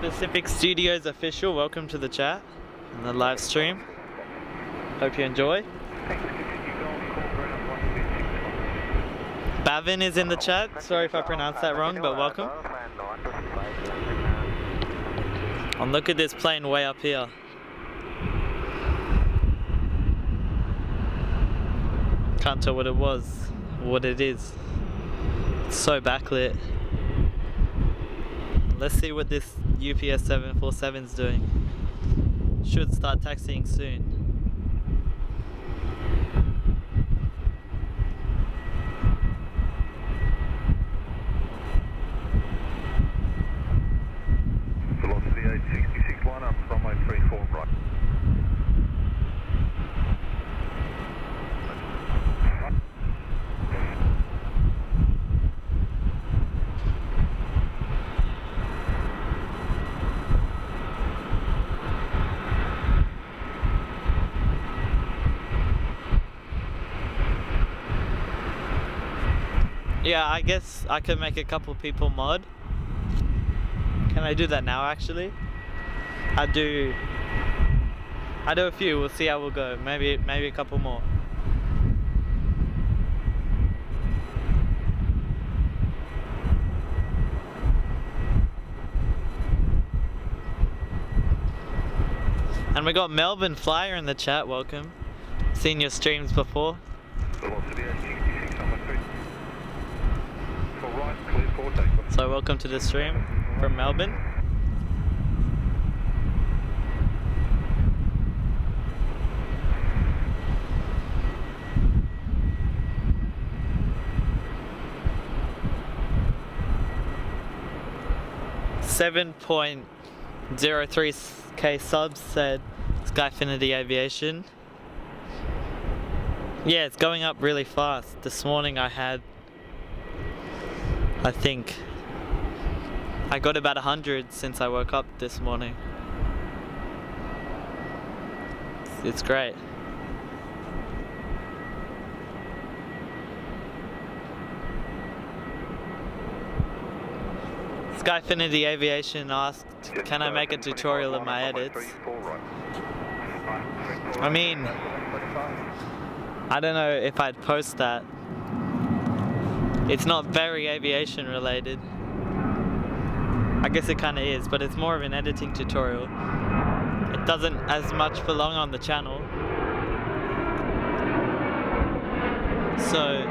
Pacific Studios official, welcome to the chat and the live stream. Hope you enjoy. Bavin is in the chat. Sorry if I pronounced that wrong, but welcome. And look at this plane way up here. Can't tell what it was, what it is. It's so backlit. Let's see what this UPS 747 is doing. Should start taxiing soon. Velocity 866 line up, runway 34 right. Yeah, I guess I could make a couple people mod. Can I do that now actually? I do a few, we'll see how we'll go. Maybe a couple more. And we got Melbourne Flyer in the chat, welcome. Seen your streams before. Velocity 866 on the 3. For right, clear for takeoff. So welcome to the stream from Melbourne. .03k subs said Skyfinity Aviation. Yeah, it's going up really fast. This morning I think I got about 100 since I woke up this morning. It's great. Skyfinity Aviation asked, can I make a tutorial of my edits? I mean, I don't know if I'd post that. It's not very aviation related. I guess it kind of is, but it's more of an editing tutorial. It doesn't as much belong on the channel. So,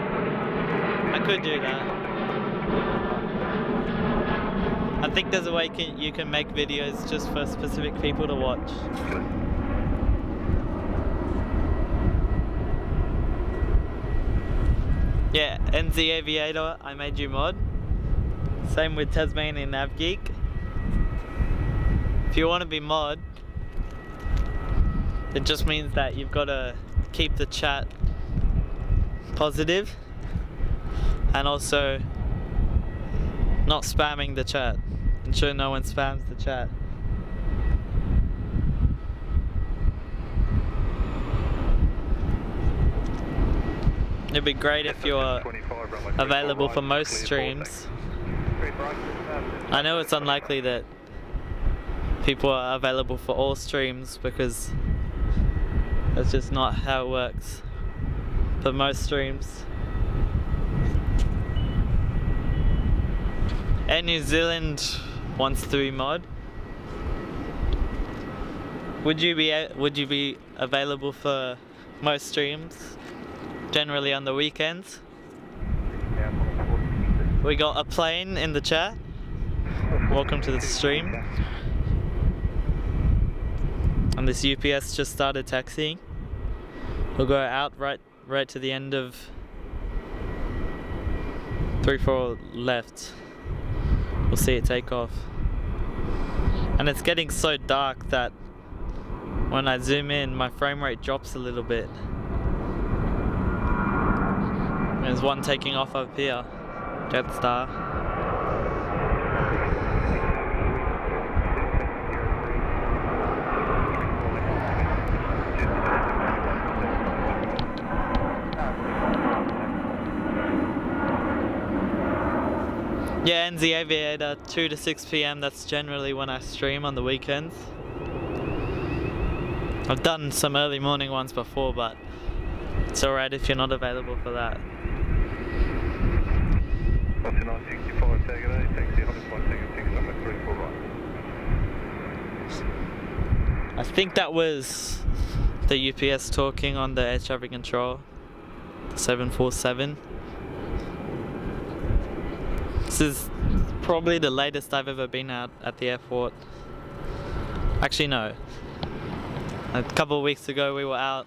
I could do that. I think there's a way you can make videos just for specific people to watch. Yeah, NZ Aviator, I made you mod. Same with Tasmanian avgeek. If you want to be mod, it just means that you've got to keep the chat positive and also not spamming the chat. Ensure no one spams the chat. It'd be great if you're available for most streams. I know it's unlikely that people are available for all streams because that's just not how it works for most streams. Air New Zealand wants to be mod. Would you be available for most streams? Generally on the weekends? We got a plane in the chat. Welcome to the stream. And this UPS just started taxiing. We'll go out right to the end of 34 left. We'll see it take off. And it's getting so dark that when I zoom in, my frame rate drops a little bit. There's one taking off up here. Jetstar. Yeah, NZ Aviator, 2 to 6 PM, that's generally when I stream on the weekends. I've done some early morning ones before, but it's alright if you're not available for that. What's your 965 tag at 8, taxi 100 ticket 6 number 34 right. I think that was the UPS talking on the air traffic control, 747. This is probably the latest I've ever been out at the airport. Actually no, a couple of weeks ago we were out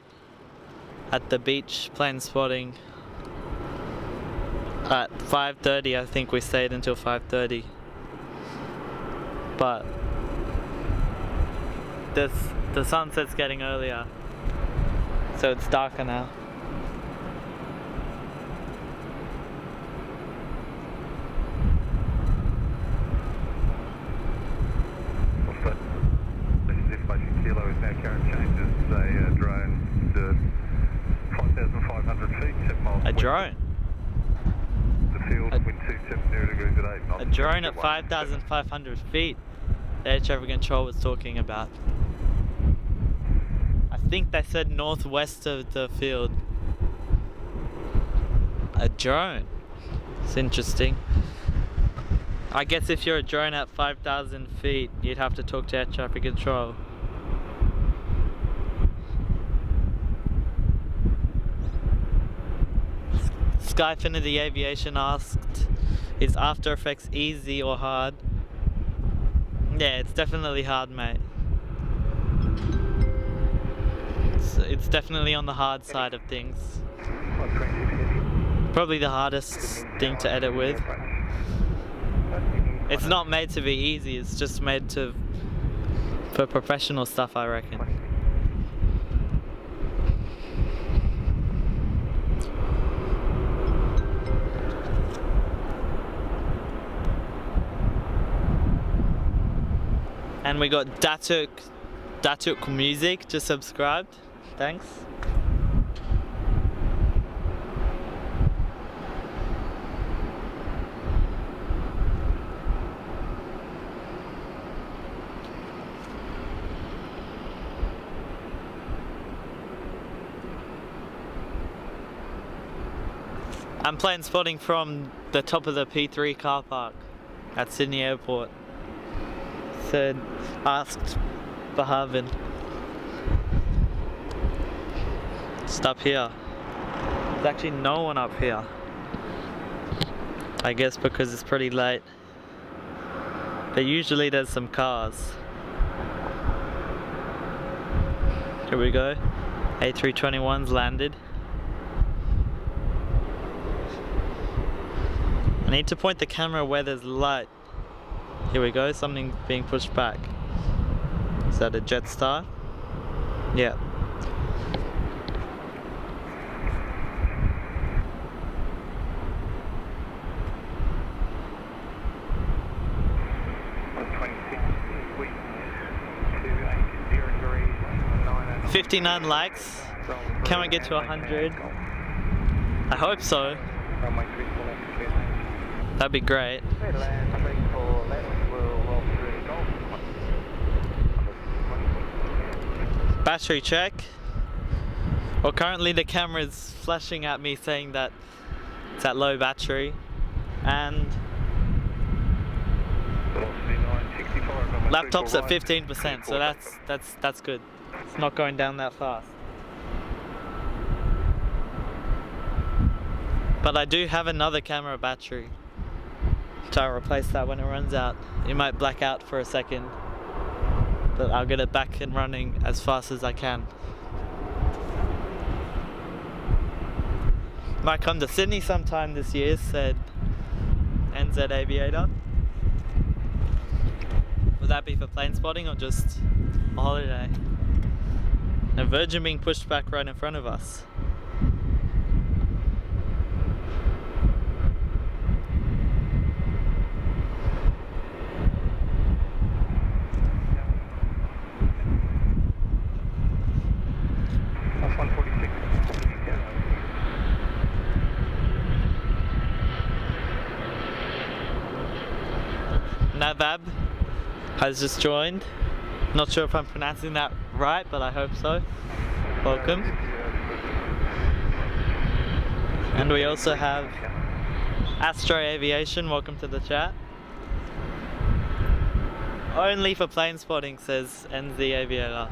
at the beach plane spotting at 5:30. I think we stayed until 5:30. But the sunset's getting earlier, so it's darker now. What's that? This is information Kilo is now current changes a drone to 5,500 feet, 7 miles. A drone? The field, wind 270 degrees at 8 knots. A drone at 5,500 feet, the air traffic control was talking about. I think they said northwest of the field. A drone? It's interesting. I guess if you're a drone at 5,000 feet, you'd have to talk to air traffic control. Skyfinity Aviation asked, is After Effects easy or hard? Yeah, it's definitely hard, mate. It's definitely on the hard side of things. Probably the hardest thing to edit with. It's not made to be easy, it's just made for professional stuff, I reckon. And we got Datuk Music just subscribed. Thanks. I'm plane spotting from the top of the P3 car park at Sydney Airport. Said, asked Bahavin. Just up here. There's actually no one up here. I guess because it's pretty late. But usually there's some cars. Here we go. A321's landed. I need to point the camera where there's light. Here we go, something being pushed back. Is that a Jetstar? Yeah. Degrees, 59 likes. Can we get to 100? I hope so. That'd be great. Battery check. Well, currently the camera is flashing at me saying that it's at low battery, and Velocity 965, runway Laptop's 34 at right, 15%, so 34 that's good. It's not going down that fast. But I do have another camera battery. Try to replace that when it runs out. It might black out for a second, but I'll get it back and running as fast as I can. Might come to Sydney sometime this year, said NZ Aviator. Would that be for plane spotting or just a holiday? A Virgin being pushed back right in front of us. That's 146. Navab has just joined. Not sure if I'm pronouncing that right, but I hope so. Welcome. And we also have Astro Aviation, welcome to the chat. Only for plane spotting, says NZ Aviator.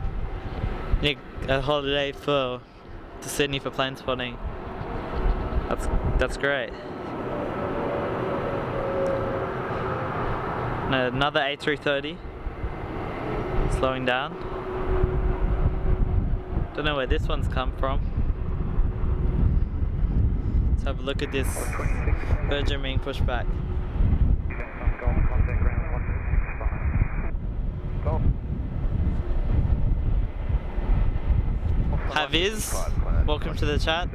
Need a holiday to Sydney for plane spotting. That's great. Another A380 slowing down. Don't know where this one's come from. Let's have a look at this Virgin being pushed back. Haviz, welcome to the chat.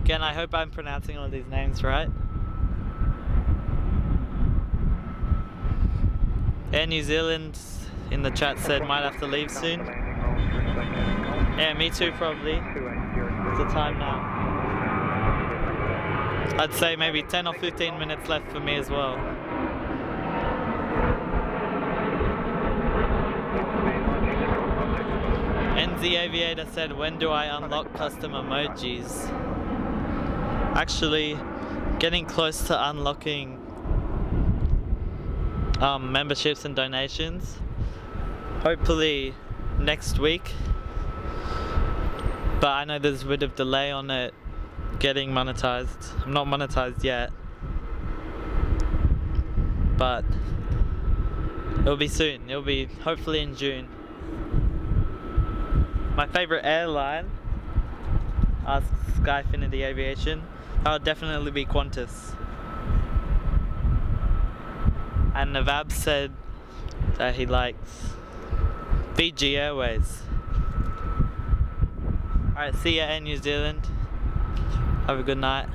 Again, I hope I'm pronouncing all these names right. Air New Zealand in the chat said might have to leave soon. Yeah, me too probably. What's the time now? I'd say maybe 10 or 15 minutes left for me as well. NZ Aviator said, when do I unlock custom emojis? Actually, getting close to unlocking memberships and donations. Hopefully next week. But I know there's a bit of delay on it getting monetized. I'm not monetized yet. But it'll be soon. It'll be hopefully in June. My favorite airline, asks Skyfinity Aviation, that would definitely be Qantas. And Navab said that he likes Fiji Airways. Alright, see ya Air New Zealand. Have a good night.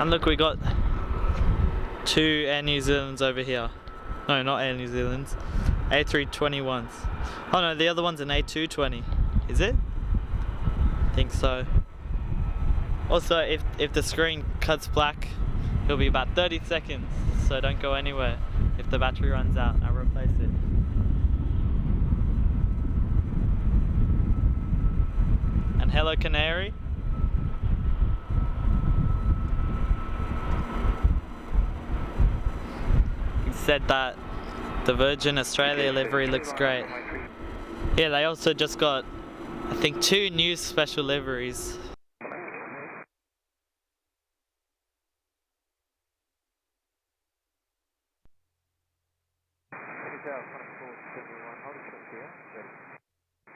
And look, we got 2 Air New Zealands over here. No, not Air New Zealands. A321s. Oh no, the other one's an A220. Is it? I think so. Also, if the screen cuts black, it'll be about 30 seconds. So don't go anywhere. If the battery runs out, I'll replace it. And hello Canary. He said that the Virgin Australia livery looks great. Yeah, they also just got, I think, 2 new special liveries.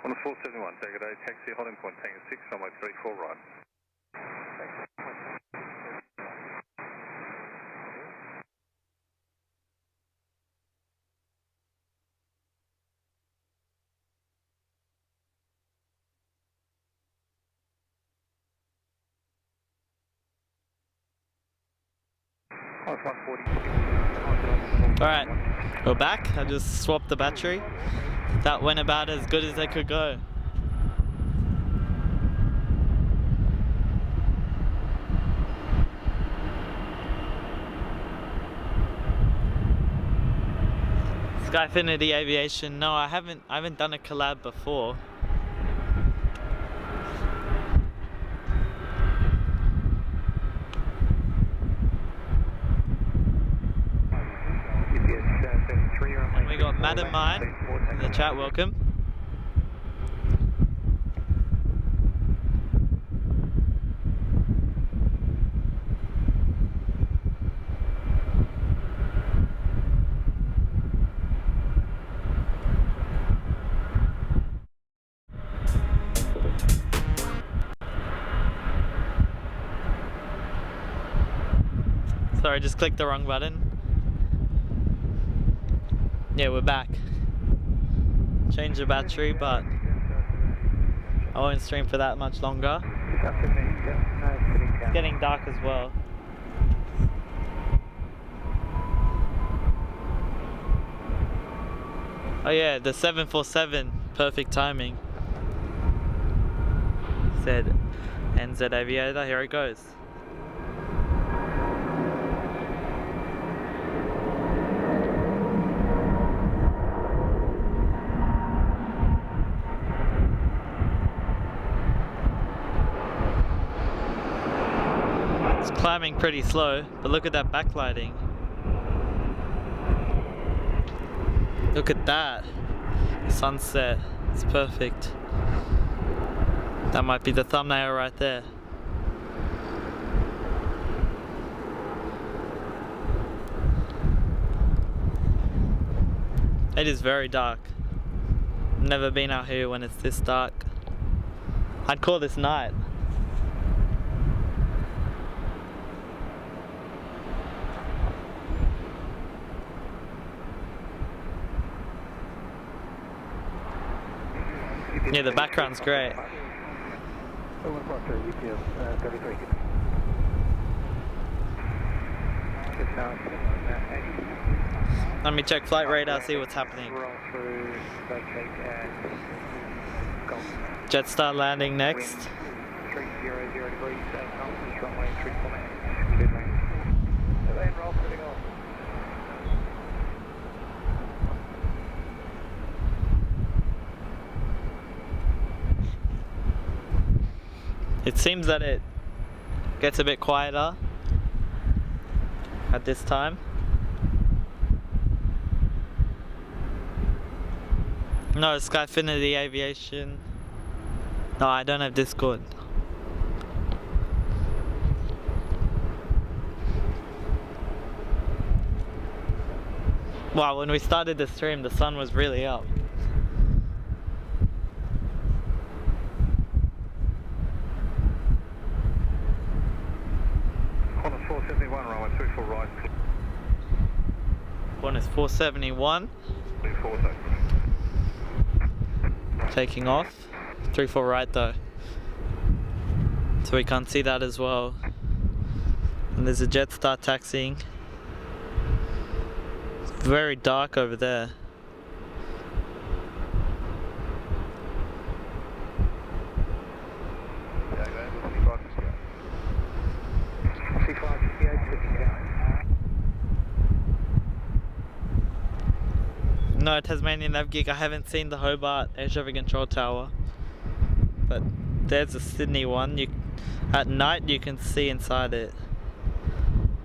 On the 471, take a day, taxi, holding point, Tango 6, runway 34 right. Alright, we're back. I just swapped the battery. That went about as good as they could go. Skyfinity Aviation, no, I haven't done a collab before. Madam Mine in the chat, welcome. Sorry, just clicked the wrong button. Yeah, we're back. Changed the battery, but I won't stream for that much longer. It's getting dark as well. Oh yeah, the 747, perfect timing. Said NZ Aviator, here it goes. Climbing pretty slow, but look at that backlighting. Look at that sunset, it's perfect. That might be the thumbnail right there. It is very dark. Never been out here when it's this dark. I'd call this night. Yeah, the background's great. Let me check flight radar, see what's happening. Jetstar landing next. 300 degrees, runway 34. It seems that it gets a bit quieter at this time. No, Skyfinity Aviation. No, I don't have Discord. Wow, when we started the stream, the sun was really up. Qantas 471, runway 24 right. Qantas 471. 24 Taking off. 34 right though. So we can't see that as well. And there's a Jetstar taxiing. It's very dark over there. No, Tasmanian Avgeek, I haven't seen the Hobart Air Traffic Control Tower. But there's a Sydney one. At night you can see inside it.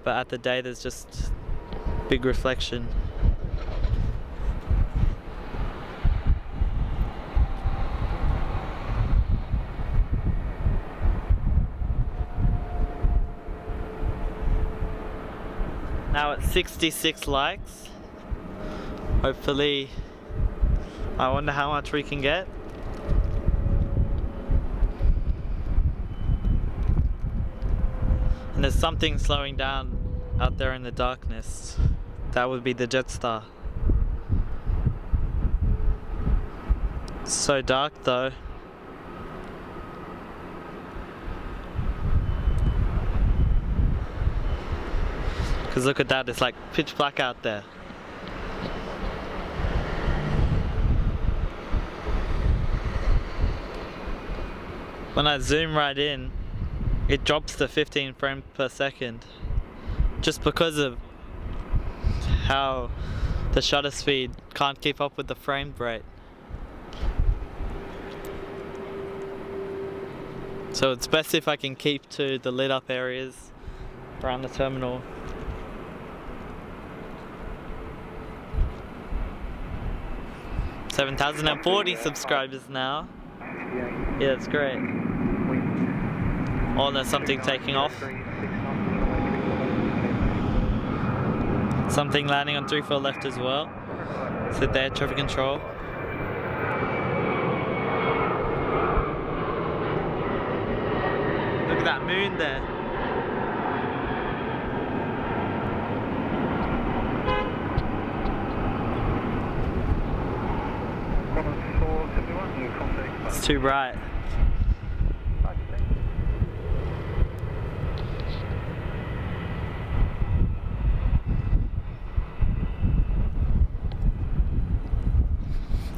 But at the day there's just big reflection. Now it's 66 likes. Hopefully, I wonder how much we can get. And there's something slowing down out there in the darkness. That would be the Jetstar. It's so dark though. Because look at that, it's like pitch black out there. When I zoom right in, it drops to 15 frames per second. Just because of how the shutter speed can't keep up with the frame rate. So it's best if I can keep to the lit up areas around the terminal. 7,040 subscribers now. Yeah, that's great. Oh, there's something taking off. Something landing on 34 left as well. Sit there, traffic control. Look at that moon there. It's too bright.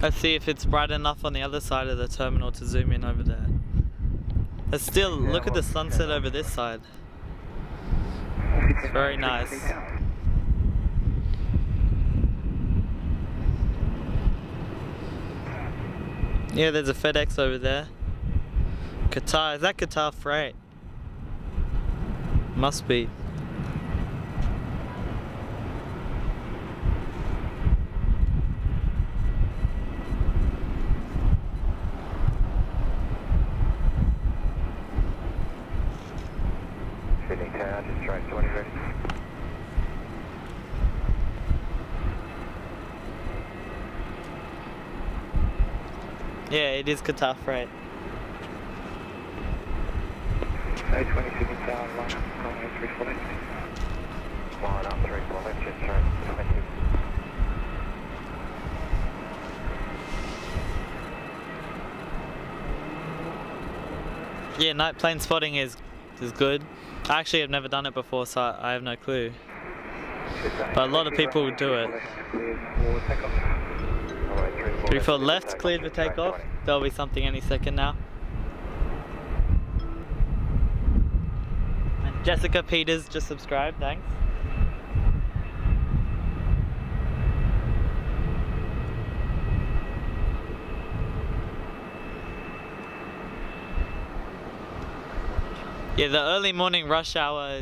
Let's see if it's bright enough on the other side of the terminal to zoom in over there. Let's still look at the sunset over this side. It's very nice. Yeah, there's a FedEx over there. Qatar, is that Qatar freight? Must be. Sydney Tower, just track 20 ready. Yeah, it is Qatar freight. A20 Sydney Tower, line up, runway 34 left. Line up 34 left, just track 20. Yeah, night plane spotting is good. I actually have never done it before, so I have no clue. But a lot of people do it. 34 left, cleared for takeoff. There'll be something any second now. And Jessica Peters just subscribed, thanks. Yeah, the early morning rush hour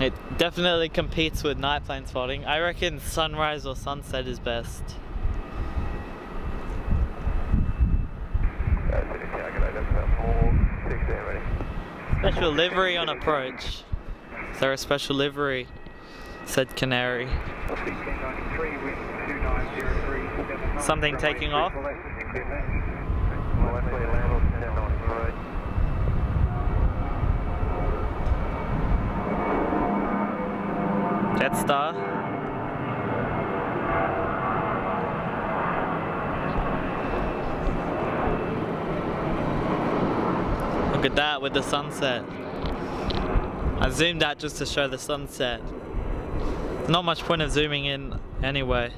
it definitely competes with night plane spotting. I reckon sunrise or sunset is best. Special livery on approach. Is there a special livery? Said Canary. Something taking off? Jetstar. Look at that with the sunset. I zoomed out just to show the sunset. There's not much point of zooming in anyway.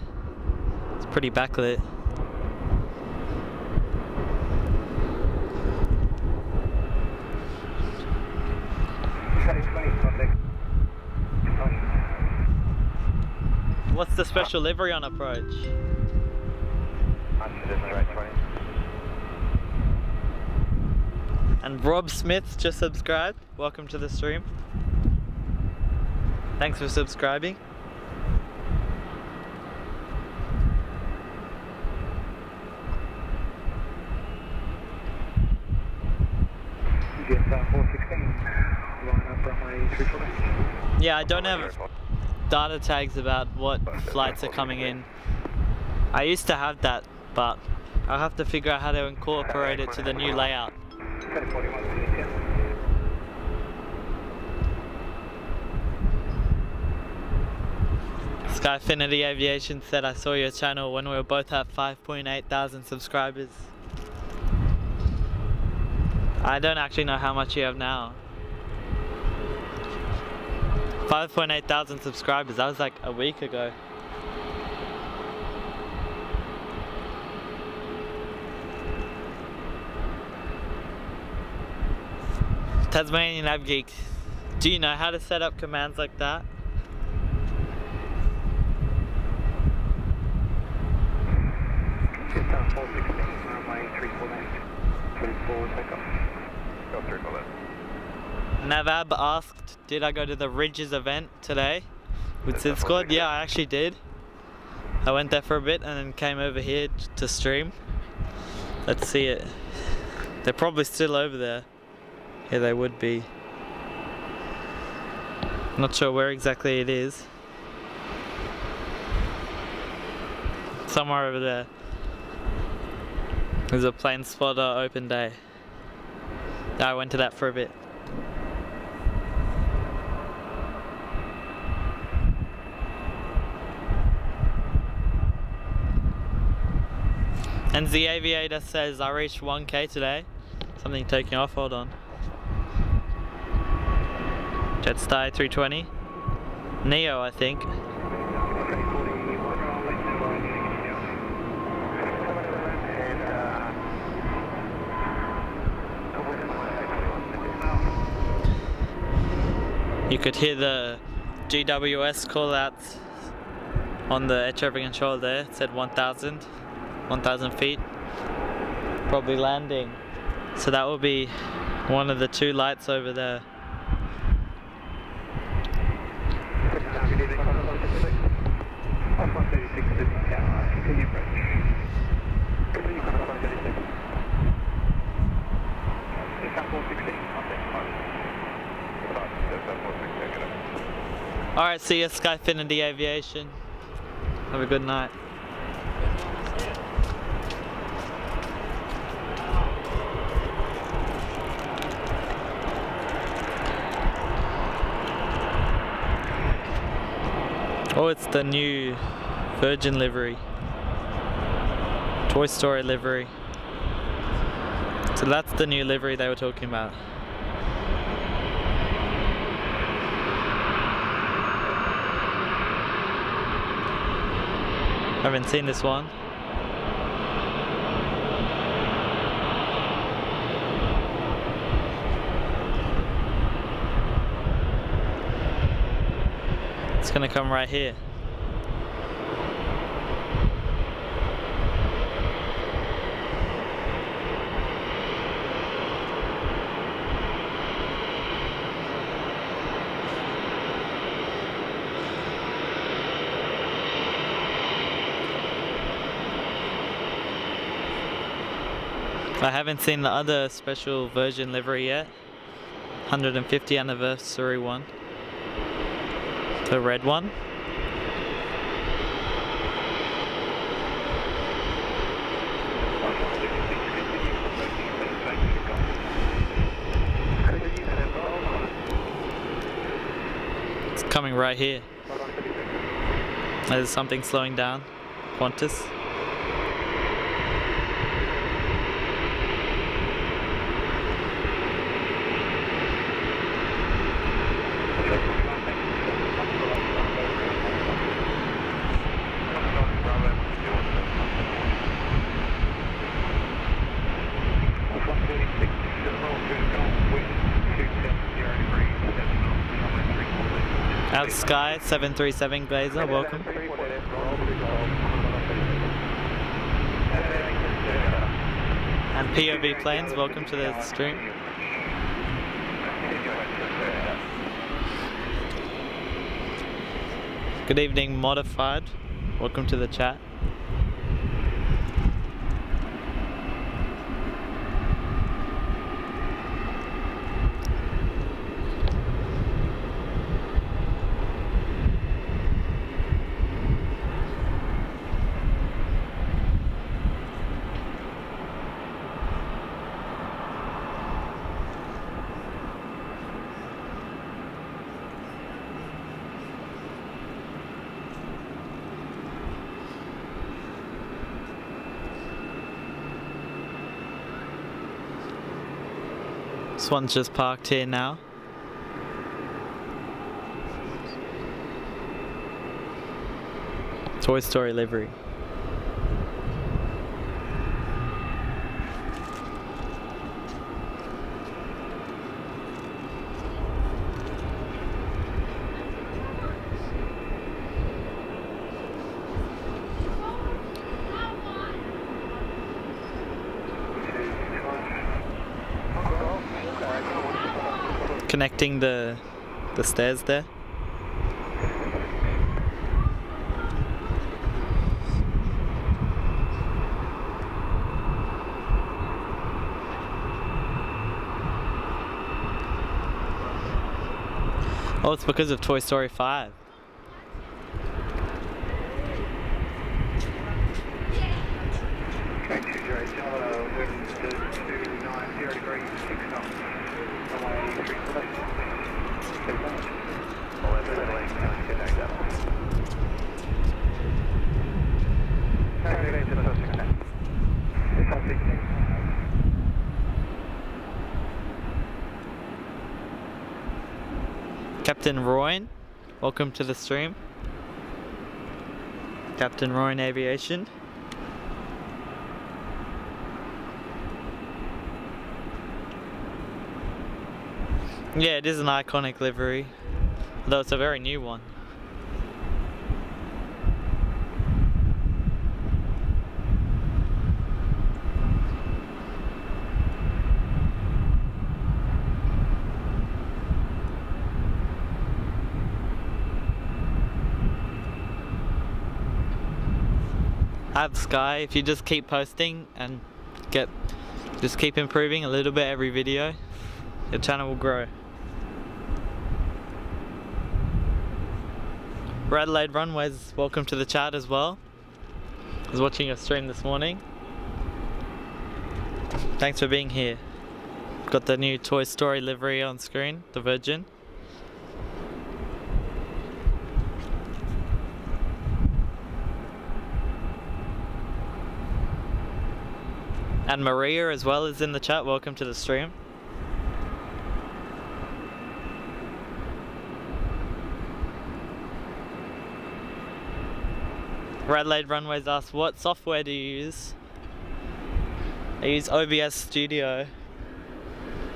It's pretty backlit. What's the special livery on approach? And Rob Smith just subscribed. Welcome to the stream. Thanks for subscribing. Yeah, I don't have data tags about what flights are coming in. I used to have that, but I'll have to figure out how to incorporate it to the new layout. Skyfinity Aviation said, I saw your channel when we were both at 5.8 thousand subscribers. I don't actually know how much you have now. 5.8 thousand subscribers, that was like a week ago. Tasmanian avgeeks, do you know how to set up commands like that? Navab asked, did I go to the Ridges event today with Sid Squad? Yeah, I actually did. I went there for a bit and then came over here to stream. Let's see it. They're probably still over there. Yeah, they would be. Not sure where exactly it is. Somewhere over there. There's a plane spotter open day. I went to that for a bit. And the aviator says I reached 1K today. Something taking off, hold on. Jetstar A380. Neo, I think. You could hear the GWS call out on the air traffic control there. It said 1,000 feet. Probably landing. So that will be one of the two lights over there. Alright, see you, Skyfinity Aviation. Have a good night. Oh, it's the new Virgin livery. Toy Story livery. So that's the new livery they were talking about. Haven't seen this one. It's gonna come right here. I haven't seen the other special version livery yet. 150th anniversary one. The red one. It's coming right here. There's something slowing down. Qantas. Out Sky 737 Glazer, welcome. And POV Planes, welcome to the stream. Good evening, Modified. Welcome to the chat. This one's just parked here now. Toy Story livery. Connecting the stairs there. Oh, it's because of Toy Story 5. Okay, 20 wind 290 degrees, 6 knots. Runway 3 for left. Good luck. Get back down. Okay, to the first second. It's on 16. Captain Royan, welcome to the stream. Captain Royan Aviation. Yeah, it is an iconic livery, though it's a very new one. Sky, if you just keep posting and just keep improving a little bit every video, your channel will grow. Adelaide Runways, welcome to the chat as well. I was watching your stream this morning. Thanks for being here. Got the new Toy Story livery on screen, the Virgin. And Maria as well is in the chat, welcome to the stream. Adelaide Runways asks, what software do you use? I use OBS Studio.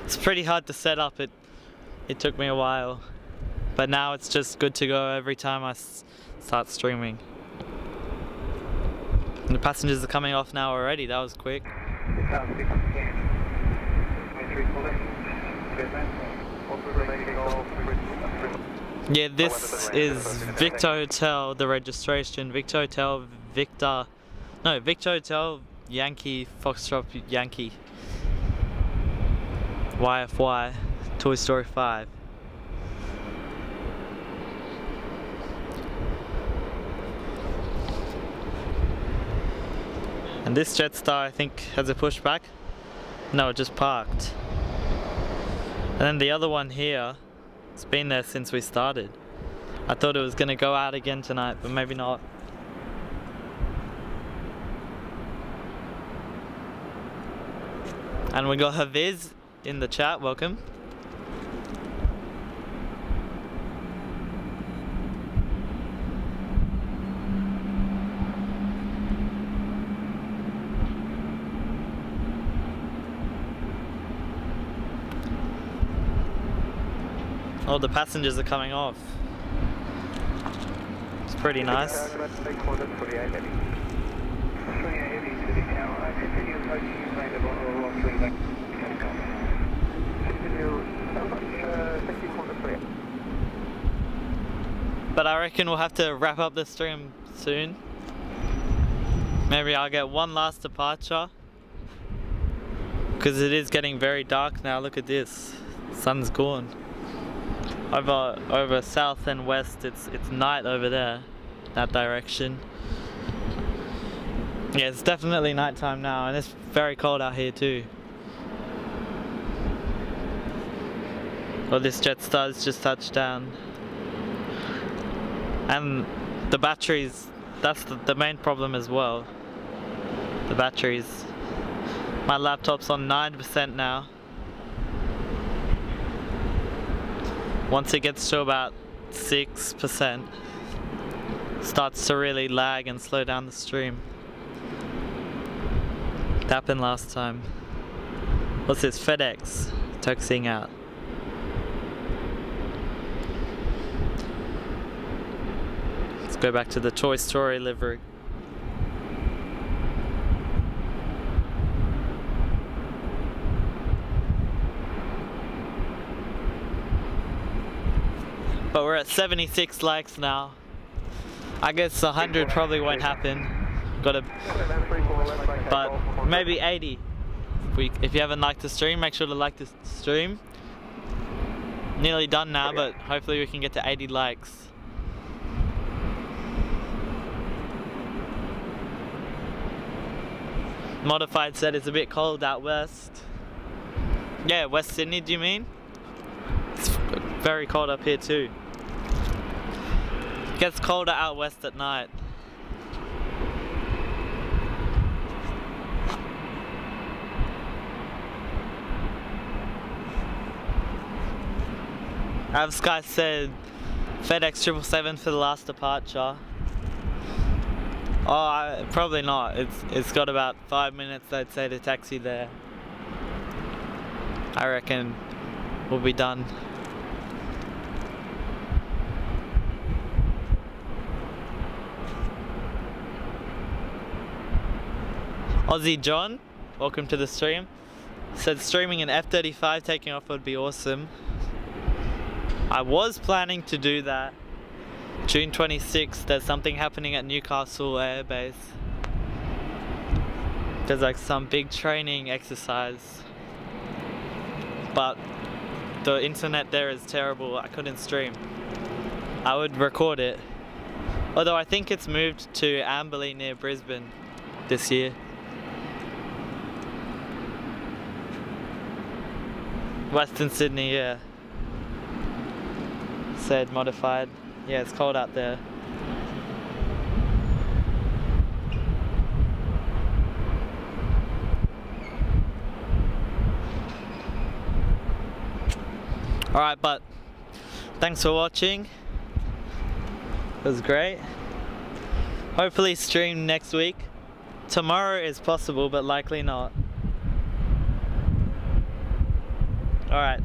It's pretty hard to set up, it took me a while. But now it's just good to go every time I start streaming. And the passengers are coming off now already, that was quick. Yeah, this is Victor Hotel, the registration. Victor Hotel, Victor Hotel, Yankee, Foxtrot, Yankee. YFY, Toy Story 5. And this Jetstar, I think, has a pushback. No, it just parked. And then the other one here, it's been there since we started. I thought it was going to go out again tonight, but maybe not. And we got Haviz in the chat, welcome. Oh, the passengers are coming off. It's pretty nice. But I reckon we'll have to wrap up the stream soon. Maybe I'll get one last departure. Because it is getting very dark now, look at this. Sun's gone. Over south and west, it's night over there, that direction. Yeah, it's definitely nighttime now, and it's very cold out here too. Well, this Jetstar's just touched down, and the batteries. That's the main problem as well. The batteries. My laptop's on 9% now. Once it gets to about 6%, starts to really lag and slow down the stream. It happened last time. What's this? FedEx taxiing out. Let's go back to the Toy Story livery. But we're at 76 likes now. I guess 100 probably won't happen. But maybe 80. If you haven't liked the stream, make sure to like the stream. Nearly done now, but hopefully we can get to 80 likes. Modified said it's a bit cold out west. Yeah, West Sydney, do you mean? It's very cold up here too. It gets colder out west at night. AvSky said FedEx 777 for the last departure. Oh, probably not. It's got about 5 minutes, I'd say, to taxi there. I reckon we'll be done. Aussie John, welcome to the stream. Said streaming an F-35 taking off would be awesome. I was planning to do that. June 26th, there's something happening at Newcastle Air Base. There's like some big training exercise. But the internet there is terrible, I couldn't stream. I would record it. Although I think it's moved to Amberley near Brisbane this year. Western Sydney, yeah. Said modified. Yeah, it's cold out there. Alright, but thanks for watching. It was great. Hopefully stream next week. Tomorrow is possible, but likely not. Alright.